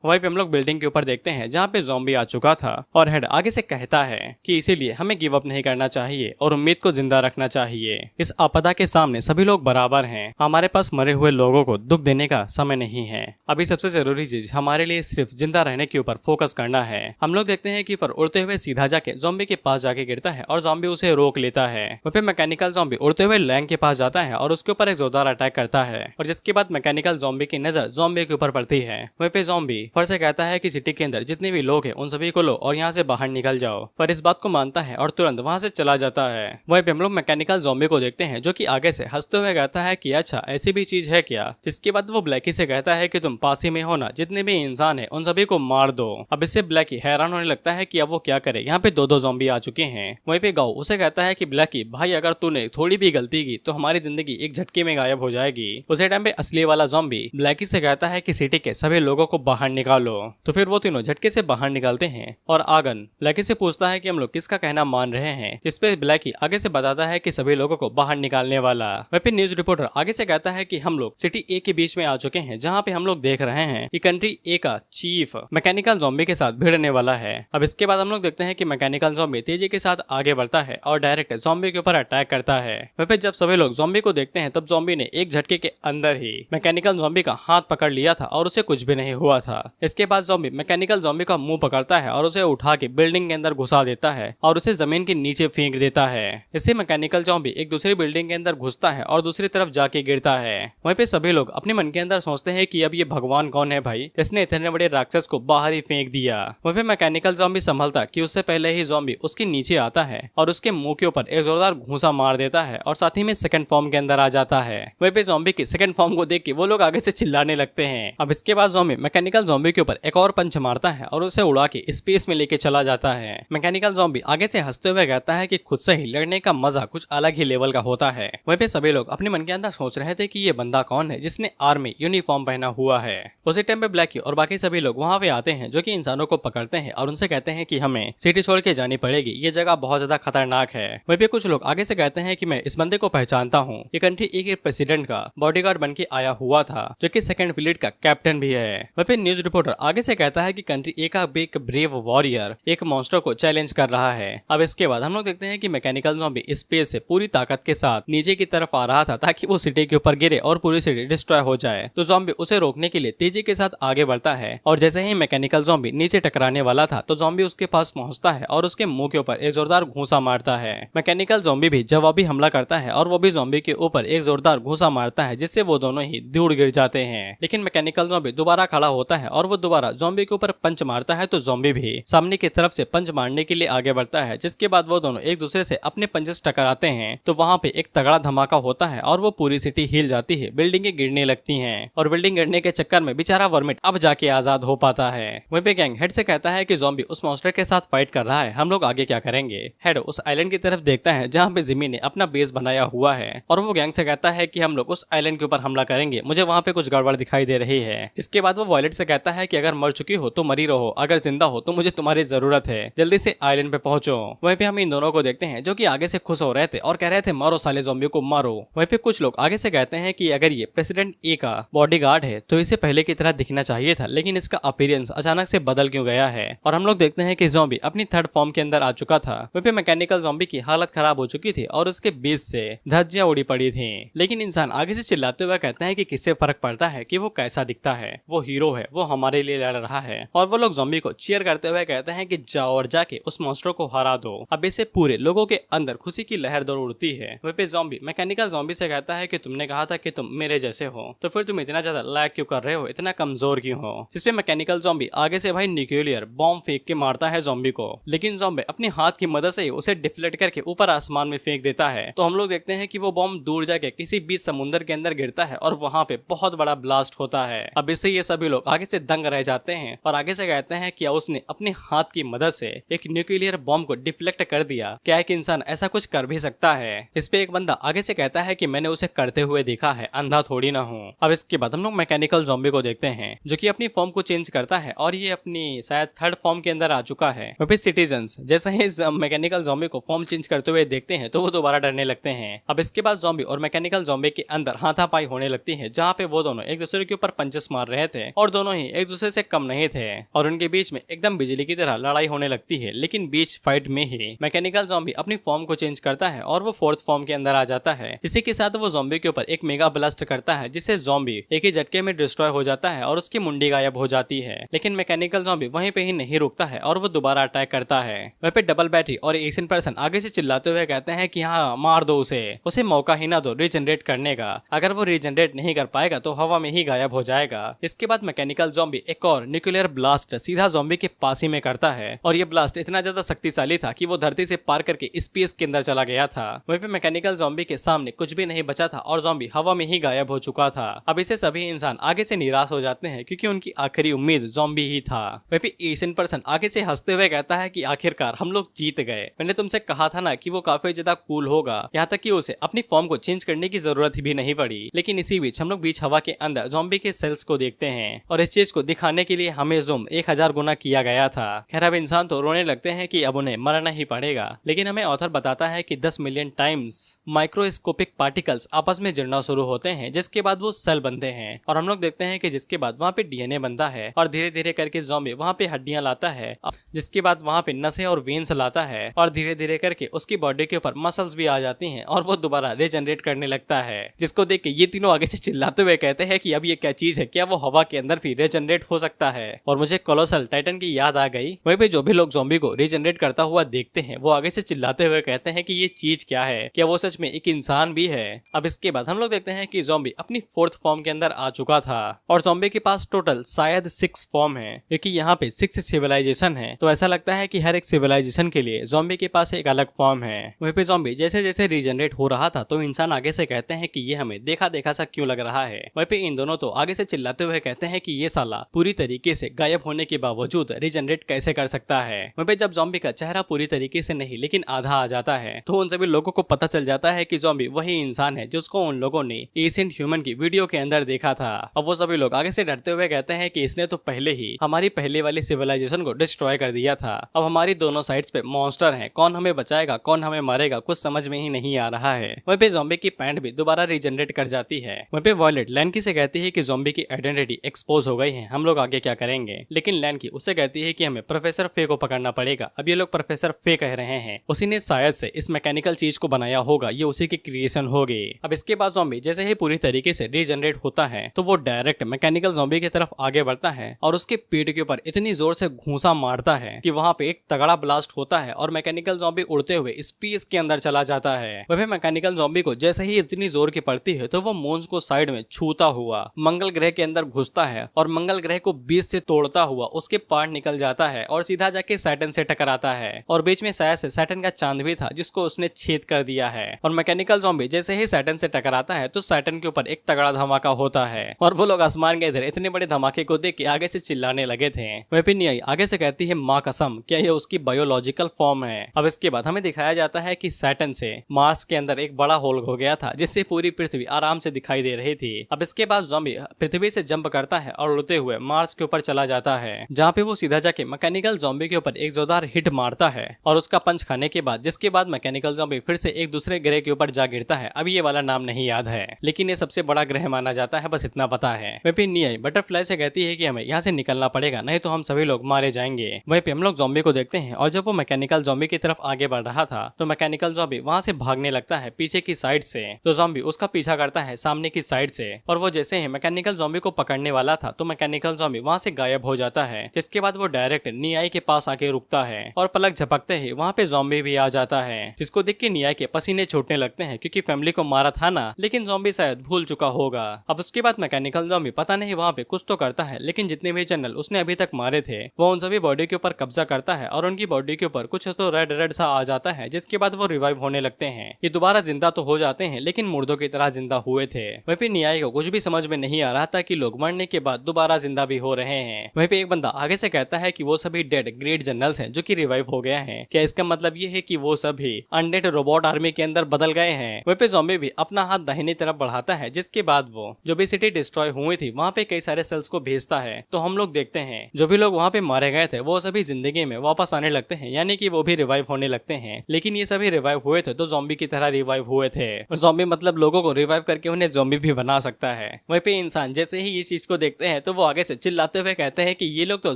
वहीं पे हम लोग बिल्डिंग के ऊपर देखते हैं जहाँ पे ज़ॉम्बी आ चुका था और हेड आगे से कहता है कि इसीलिए हमें गिव अप नहीं करना चाहिए और उम्मीद को जिंदा रखना चाहिए। इस आपदा के सामने सभी लोग बराबर हैं। हमारे पास मरे हुए लोगों को दुख देने का समय नहीं है। अभी सबसे जरूरी चीज हमारे लिए सिर्फ जिंदा रहने के ऊपर फोकस करना है। हम लोग देखते हैं कि फर उड़ते हुए सीधा जाके ज़ॉम्बी के पास जाके गिरता है और ज़ॉम्बी उसे रोक लेता है। वहीं पे मैकेनिकल ज़ॉम्बी उड़ते हुए लैंग के पास जाता है और उसके ऊपर एक जोरदार अटैक करता है और जिसके बाद मैकेनिकल ज़ॉम्बी की नजर ज़ॉम्बी के ऊपर पड़ती है। वहीं पे ज़ॉम्बी फर से कहता है कि सिटी के अंदर जितने भी लोग हैं उन सभी को लो और यहाँ से बाहर निकल जाओ। पर इस बात को मानता है और तुरंत वहां से चला जाता है। वहीं पे हम लोग मैकेनिकल ज़ॉम्बी को देखते हैं जो कि आगे से हंसते हुए कहता है कि अच्छा ऐसी भी चीज है क्या। जिसके बाद वो ब्लैकी से कहता है कि तुम पास ही में हो ना, जितने भी इंसान है उन सभी को मार दो। अब इससे ब्लैकी हैरान होने लगता है कि अब वो क्या करे, यहाँ पे दो ज़ॉम्बी आ चुके हैं। वहीं पे गाओ उसे कहता है कि ब्लैकी भाई अगर तूने थोड़ी भी गलती की तो हमारी जिंदगी एक झटके में गायब हो जाएगी। उसे टाइम पे असली वाला ज़ॉम्बी ब्लैकी से कहता है कि सिटी के सभी लोगों को बाहर निकालो। तो फिर वो तीनों झटके से बाहर निकलते हैं और आगन ब्लैकी से पूछता है कि हम लोग किसका कहना मान रहे हैं। जिस पे ब्लैकी आगे से बताता है कि सभी लोगों को बाहर निकालने वाला। वहीं पे न्यूज रिपोर्टर आगे से कहता है कि हम लोग सिटी ए के बीच में आ चुके हैं जहाँ पे हम लोग देख रहे हैं कि कंट्री ए का चीफ मैकेनिकल ज़ॉम्बी के साथ भिड़ने वाला है। अब इसके बाद हम लोग देखते हैं कि मैकेनिकल ज़ॉम्बी तेजी के साथ आगे बढ़ता है और डायरेक्ट ज़ॉम्बी के ऊपर अटैक करता है। वहीं पे जब सभी लोग ज़ॉम्बी को देखते हैं तब ज़ॉम्बी ने एक झटके के अंदर ही मैकेनिकल ज़ॉम्बी का हाथ पकड़ लिया था और उसे कुछ भी नहीं हुआ था। इसके बाद ज़ॉम्बी मैकेनिकल ज़ॉम्बी का मुंह पकड़ता है और उसे उठा के बिल्डिंग के अंदर घुसा देता है और उसे जमीन के नीचे फेंक देता है। इससे मैकेनिकल ज़ॉम्बी एक दूसरी बिल्डिंग के अंदर घुसता है और दूसरी तरफ जाके गिरता है। वहीं पे सभी लोग अपने मन के अंदर सोचते हैं कि अब ये भगवान कौन है भाई, इसने इतने बड़े राक्षस को बाहर ही फेंक दिया। वहीं पे मैकेनिकल ज़ॉम्बी संभलता कि उससे पहले ही ज़ॉम्बी उसके नीचे आता है और उसके मुंह के ऊपर एक जोरदार घूंसा मार देता है और साथ ही में सेकंड फॉर्म के अंदर आ जाता है। वहीं पे ज़ॉम्बी की सेकंड फॉर्म को देख के वो लोग आगे से चिल्लाने लगते हैं। अब इसके बाद ज़ॉम्बी मैकेनिकल ज़ॉम्बी के ऊपर एक और पंच मारता है और उसे उड़ा के स्पेस में लेके चला जाता है। मैकेनिकल ज़ॉम्बी आगे से हंसते हुए कहता है कि खुद से ही लड़ने का मजा कुछ अलग ही लेवल का होता है। वहीं पे सभी लोग अपने मन के अंदर सोच रहे थे कि ये बंदा कौन है जिसने आर्मी यूनिफॉर्म पहना हुआ है। उसी टाइम पे ब्लैकी और बाकी सभी लोग वहाँ पे आते हैं जो कि इंसानों को पकड़ते हैं और उनसे कहते हैं कि हमें सिटी छोड़ के जानी पड़ेगी, ये जगह बहुत ज्यादा खतरनाक है। वहीं पे कुछ लोग आगे से कहते हैं कि मैं इस बंदे को पहचानता हूँ, ये कंट्री ए के प्रेसिडेंट का बॉडीगार्ड बन के आया हुआ था जो कि सेकंड फ्लीट का कैप्टन भी है। वहीं पे न्यूज रिपोर्टर आगे से कहता है कि कंट्री ए का एक ब्रेव वॉरियर एक मॉन्स्टर को चैलेंज कर रहा है। अब इसके बाद हम लोग देखते हैं कि मैकेनिकल ज़ॉम्बी स्पेस से पूरी ताकत के साथ नीचे की तरफ आ रहा था ताकि वो सिटी के ऊपर गिरे और पूरी सिटी डिस्ट्रॉय हो जाए। तो ज़ॉम्बी उसे रोकने के लिए तेजी के साथ आगे बढ़ता है और जैसे ही मैकेनिकल ज़ॉम्बी नीचे टकराने वाला था तो ज़ॉम्बी उसके पास पहुंचता है और उसके मुंह के ऊपर एक जोरदार घूंसा मारता है। मैकेनिकल ज़ॉम्बी भी जवाबी हमला करता है और वो भी ज़ॉम्बी के ऊपर एक जोरदार घूंसा मारता है जिससे वो दोनों ही दूर गिर जाते हैं। लेकिन मैकेनिकल ज़ॉम्बी दोबारा खड़ा होता है और वो दोबारा ज़ॉम्बी के ऊपर पंच मारता है तो ज़ॉम्बी भी सामने की तरफ से पंच मारने के लिए आगे बढ़ता है। जिसके बाद वो दोनों एक दूसरे से अपने पंचेस टकराते हैं तो वहाँ पे एक तगड़ा धमाका होता है और वो पूरी सिटी हिल जाती है, बिल्डिंगें गिरने लगती हैं और बिल्डिंग गिरने के चक्कर में बेचारा वर्मिट अब जाके आजाद हो पाता है। वहीं पे गैंग हेड से कहता है कि ज़ॉम्बी उस मॉन्स्टर के साथ फाइट कर रहा है, हम लोग आगे क्या करेंगे। हेड उस आइलैंड की तरफ देखता है जहाँ पे जिमी ने अपना बेस बनाया हुआ है और वो गैंग से कहता है कि हम लोग उस आइलैंड के ऊपर हमला करेंगे, मुझे वहाँ पे कुछ गड़बड़ दिखाई दे रही है। जिसके बाद वो वॉयलेट से कहता है कि अगर मर चुकी हो तो मरी रहो, अगर जिंदा हो तो मुझे तुम्हारी जरूरत है, जल्दी से आइलैंड पे पहुंचो। वहीं पे हम इन दोनों को देखते हैं जो कि आगे से खुश हो रहे थे और कह रहे थे मारो साले ज़ॉम्बी को मारो। वहीं पे कुछ लोग आगे से कहते हैं कि अगर ये प्रेसिडेंट ए का बॉडीगार्ड है तो इसे पहले की तरह दिखना चाहिए था, लेकिन इसका अपीयरेंस अचानक से बदल क्यों गया है। और हम लोग देखते हैं कि ज़ॉम्बी अपनी थर्ड फॉर्म के अंदर आ चुका था। वहीं पे मैकेनिकल ज़ॉम्बी की हालत खराब हो चुकी थी और उसके बीच से धज्जियां उड़ी पड़ी थी। लेकिन इंसान आगे से चिल्लाते हुए कहते हैं कि किससे फर्क पड़ता है कि वो कैसा दिखता है, वो हीरो है, वो हमारे लिए लड़ रहा है। और वो लोग ज़ॉम्बी को चीयर करते हुए कहते हैं कि जाओ और जाके उस मॉन्स्टर को हरा दो। अब इससे पूरे लोगों के अंदर खुशी की लहर दौड़ उड़ती है। वहीं पे ज़ॉम्बी मैकेनिकल ज़ॉम्बी से कहता है कि तुमने कहा था कि तुम मेरे जैसे हो, तो फिर तुम इतना ज्यादा लैग क्यों कर रहे हो, इतना कमजोर क्यों हो। जिसपे मैकेनिकल ज़ॉम्बी आगे से भाई न्यूक्लियर बॉम्ब फेंक के मारता है ज़ॉम्बी को, लेकिन ज़ॉम्बी अपने हाथ की मदद से उसे डिफ्लेक्ट करके ऊपर आसमान में फेंक देता है। तो हम लोग देखते हैं कि वो बॉम्ब दूर जाके किसी बीच समुद्र के अंदर गिरता है और वहाँ पे बहुत बड़ा ब्लास्ट होता है। अब इससे ये सभी लोग आगे से दंग रह जाते हैं और आगे से कहते हैं कि उसने अपने हाथ की मदद से एक न्यूक्लियर बॉम्ब को डिफ्लेक्ट कर दिया, क्या एक इंसान ऐसा कुछ कर भी सकता है। इस पे एक बंदा आगे से कहता है कि मैंने उसे करते हुए देखा है, अंधा थोड़ी ना हूँ। अब इसके बाद हम लोग मैकेनिकल ज़ॉम्बी को देखते हैं जो कि अपनी फॉर्म को चेंज करता है और ये अपनी शायद थर्ड फॉर्म के अंदर आ चुका है। वहीं पे सिटीजन्स जैसे ही मैकेनिकल ज़ॉम्बी को फॉर्म चेंज करते हुए देखते हैं तो वो दोबारा डरने लगते हैं। अब इसके बाद ज़ॉम्बी और मैकेनिकल ज़ॉम्बी के अंदर हाथापाई होने लगती है जहाँ पे वो दोनों एक दूसरे के ऊपर पंचेस मार रहे थे और दोनों ही एक दूसरे से कम नहीं थे और उनके बीच में एकदम बिजली की तरह लड़ाई होने लगती है। लेकिन बीच फाइट में ही मैकेनिकल ज़ॉम्बी अपनी फॉर्म को चेंज करता है और वो फोर्थ फॉर्म के अंदर आ जाता है। इसी के साथ वो ज़ॉम्बी के ऊपर एक मेगा ब्लास्ट करता है जिससे ज़ॉम्बी एक ही झटके में डिस्ट्रॉय हो जाता है और उसकी मुंडी गायब हो जाती है। लेकिन मैकेनिकल ज़ॉम्बी वहीं पे ही नहीं रुकता है और वो दोबारा अटैक करता है। वहीं पे डबल बैटरी और एशियन पर्सन आगे से चिल्लाते हुए कहते हैं कि हाँ मार दो उसे मौका ही ना दो रीजनरेट करने का। अगर वो रीजनरेट नहीं कर पाएगा तो हवा में ही गायब हो जाएगा। इसके बाद मैकेनिकल ज़ॉम्बी एक और न्यूक्लियर ब्लास्ट सीधा ज़ॉम्बी के पास ही में करता है और ये ब्लास्ट इतना ज्यादा शक्तिशाली था कि वो धरती से पार करके स्पेस के अंदर चला गया था। वहीं पे मैकेनिकल ज़ॉम्बी के सामने कुछ भी नहीं बचा था और ज़ॉम्बी हवा में ही गायब हो चुका था। अब इसे सभी इंसान आगे से निराश हो जाते हैं क्योंकि उनकी आखिरी उम्मीद ज़ॉम्बी ही था। वहीं पे एशियन पर्सन आगे से हंसते हुए कहता है कि आखिरकार हम लोग जीत गए। मैंने तुमसे कहा था ना कि वो काफी ज्यादा कूल होगा, यहाँ तक कि उसे अपनी फॉर्म को चेंज करने की जरूरत भी नहीं पड़ी। लेकिन इसी बीच हम लोग बीच हवा के अंदर ज़ॉम्बी के सेल्स को देखते हैं और इस चीज को दिखाने के लिए हमें जूम 1000 गुना किया गया था। खैर अब इंसान तो रोने लगते हैं कि अब उन्हें मरना ही पड़ेगा। लेकिन हमें ऑथर बताता है कि 10 मिलियन टाइम्स माइक्रोस्कोपिक पार्टिकल्स आपस में जुड़ना शुरू होते हैं जिसके बाद वो सेल बनते हैं और हम लोग देखते हैं कि जिसके बाद वहाँ पे डीएनए बनता है और धीरे धीरे करके ज़ॉम्बी वहाँ पे हड्डियां लाता है, जिसके बाद वहाँ पे नसें और वेन्स लाता है और धीरे धीरे करके उसकी बॉडी के ऊपर मसल्स भी आ जाती हैं और वो दोबारा रीजनरेट करने लगता है। जिसको देख के ये तीनों आगे से चिल्लाते हुए कहते हैं कि अब ये क्या चीज है, क्या वो हवा के अंदर भी रीजनरेट हो सकता है। और मुझे कोलोसल टाइटन की याद आ गई। वहीं पे जो भी लोग ज़ॉम्बी को रीजनरेट करता हुआ देखते हैं वो आगे से चिल्लाते हुए कहते हैं कि ये चीज क्या है, क्या वो सच में एक इंसान भी है। अब इसके बाद हम लोग देखते हैं कि ज़ॉम्बी अपनी फोर्थ फॉर्म के अंदर आ चुका था और ज़ॉम्बी के पास टोटल शायद 6 फॉर्म है क्योंकि यहाँ पे 6 सिविलाइजेशन है। तो ऐसा लगता है कि हर एक सिविलाइजेशन के लिए ज़ॉम्बी के पास एक अलग फॉर्म है। वहीं पे ज़ॉम्बी जैसे जैसे रीजनरेट हो रहा था तो इंसान आगे से कहते हैं कि ये हमें देखा देखा सा क्यों लग रहा है। वहीं पे इन दोनों तो आगे से चिल्लाते हुए कहते हैं कि ये साला पूरी तरीके से गायब होने के बावजूद रीजनरेट कैसे कर सकता है। वहीं पे जब ज़ॉम्बी का चेहरा पूरी तरीके से नहीं लेकिन आधा आ जाता है तो उन सभी लोगों को पता चल जाता है कि ज़ॉम्बी वही इंसान है जिसको उन लोगों ने एशियंट ह्यूमन की वीडियो के अंदर देखा था। अब वो सभी लोग आगे से डरते हुए कहते हैं कि इसने तो पहले ही हमारी पहले वाली सिविलाइजेशन को डिस्ट्रॉय कर दिया था। अब हमारी दोनों साइड्स पे मॉन्स्टर हैं, कौन हमें बचाएगा कौन हमें मारेगा कुछ समझ में ही नहीं आ रहा है। वहीं पे ज़ॉम्बी की पैंट भी दोबारा रीजनरेट कर जाती है। वहीं पे वॉयलेट लैंकी से कहती है कि ज़ॉम्बी की आइडेंटिटी एक्सपोज हो गई है, हम लोग आगे क्या करेंगे। लेकिन लैंकी उससे कहती है कि हमें प्रोफेसर फे को पकड़ना पड़ेगा। अब ये लोग प्रोफेसर फे कह रहे हैं, उसी ने शायद से इस मैकेनिकल चीज को बनाया होगा, ये उसी की क्रिएशन होगी। अब इसके बाद ज़ॉम्बी जैसे ही पूरी तरीके से रीजनरेट होता है तो वो डायरेक्ट मैकेनिकल ज़ॉम्बी की तरफ आगे बढ़ता है और उसके पेट के ऊपर इतनी जोर से घूंसा मारता है कि वहाँ पे एक तगड़ा ब्लास्ट होता है और मैकेनिकल ज़ॉम्बी उड़ते हुए स्पेस के अंदर चला जाता है। वह मैकेनिकल ज़ॉम्बी को जैसे ही इतनी जोर की पड़ती है तो वो मून्स को साइड में छूता हुआ मंगल ग्रह के अंदर घुसता है और मंगल ग्रह को बीच से तोड़ता हुआ उसके पार्ट निकल जाता है और सीधा जाके सैटर्न से टकराता है और बीच में शायद से सैटर्न का चांद भी था जिसको उसने छेद कर दिया है। और मैकेनिकल ज़ॉम्बी जैसे ही सैटर्न से टकराता है तो सैटर्न के ऊपर एक तगड़ा धमाका होता है और वो लोग आसमान के इधर इतने बड़े धमाके को देख के आगे से चिल्लाने लगे थे। वेपिनियाई आगे से कहती है माँ कसम क्या ये उसकी बायोलॉजिकल फॉर्म है। अब इसके बाद हमें दिखाया जाता है कि सैटर्न से मार्स के अंदर एक बड़ा होल हो गया था जिससे पूरी पृथ्वी आराम से दिखाई दे रही थी। अब इसके बाद ज़ॉम्बी पृथ्वी से जंप करता है और उड़ते हुए मार्स के ऊपर चला जाता है जहाँ पे वो सीधा जाके मैकेनिकल ज़ॉम्बी के ऊपर एक जोरदार हिट मारता है और उसका पंच खाने के बाद जिसके बाद मैकेनिकल ज़ॉम्बी फिर से एक दूसरे ग्रह के ऊपर जा गिरता है। अब ये वाला नाम नहीं याद है लेकिन ये सबसे बड़ा ग्रह माना जाता है, बस इतना पता है। वेपिनियाई बटरफ्लाई से कहती है कि हमें यहाँ से निकलना पड़ेगा नहीं तो हम सभी लोग मारे जाएंगे। वहीं पे हम लोग ज़ॉम्बी को देखते हैं और जब वो मैकेनिकल ज़ॉम्बी की तरफ आगे बढ़ रहा था तो मैकेनिकल ज़ॉम्बी वहाँ से भागने लगता है पीछे की साइड से, तो ज़ॉम्बी उसका पीछा करता है सामने की साइड से और वो जैसे ही मैकेनिकल ज़ॉम्बी को पकड़ने वाला था तो मैकेनिकल ज़ॉम्बी वहाँ से गायब हो जाता है। जिसके बाद वो डायरेक्ट नियाई के पास आके रुकता है और पलक झपकते ही वहाँ पे ज़ॉम्बी भी आ जाता है जिसको देख के नियाई के पसीने छूटने लगते हैं क्योंकि फैमिली को मारा था ना, लेकिन ज़ॉम्बी शायद भूल चुका होगा। अब उसके बाद मैकेनिकल ज़ॉम्बी पता नहीं वहाँ पे कुछ तो करता है लेकिन जितने भी जनरल उसने अभी तक मारे थे वो उन सभी बॉडी के ऊपर कब्जा करता है और उनकी बॉडी के ऊपर कुछ तो रेड रेड सा आ जाता है जिसके बाद वो रिवाइव होने लगते हैं। ये दोबारा जिंदा तो हो जाते हैं लेकिन मुर्दों की तरह जिंदा हुए थे। वहीं पे नियाई को कुछ भी समझ में नहीं आ रहा था कि लोग मरने के बाद दोबारा जिंदा भी हो रहे हैं। वहीं पे एक बंदा आगे से कहता है कि वो सभी डेड ग्रेट जनरल्स हैं जो कि रिवाइव हो गए हैं। क्या इसका मतलब ये है कि वो सभी अनडेड रोबोट आर्मी के अंदर बदल गए हैं। वहीं पे ज़ॉम्बी भी अपना हाथ दाहिनी तरफ बढ़ाता है जिसके बाद वो जो भी सिटी डिस्ट्रॉय हुई थी वहाँ पे कई सारे सेल्स को भेजता है। तो हम लोग देखते हैं जो भी लोग वहाँ पे मारे गए थे वो सभी जिंदगी में वापस आने लगते हैं, यानी कि वो भी रिवाइव होने लगते हैं। लेकिन ये सभी रिवाइव हुए थे तो ज़ॉम्बी की तरह रिवाइव हुए थे और ज़ॉम्बी मतलब लोगों को रिवाइव करके उन्हें ज़ॉम्बी भी बना सकता है। वहीं पे इंसान जैसे ही इस चीज को देखते हैं तो वो आगे से चिल्लाते हुए कहते हैं कि ये लोग तो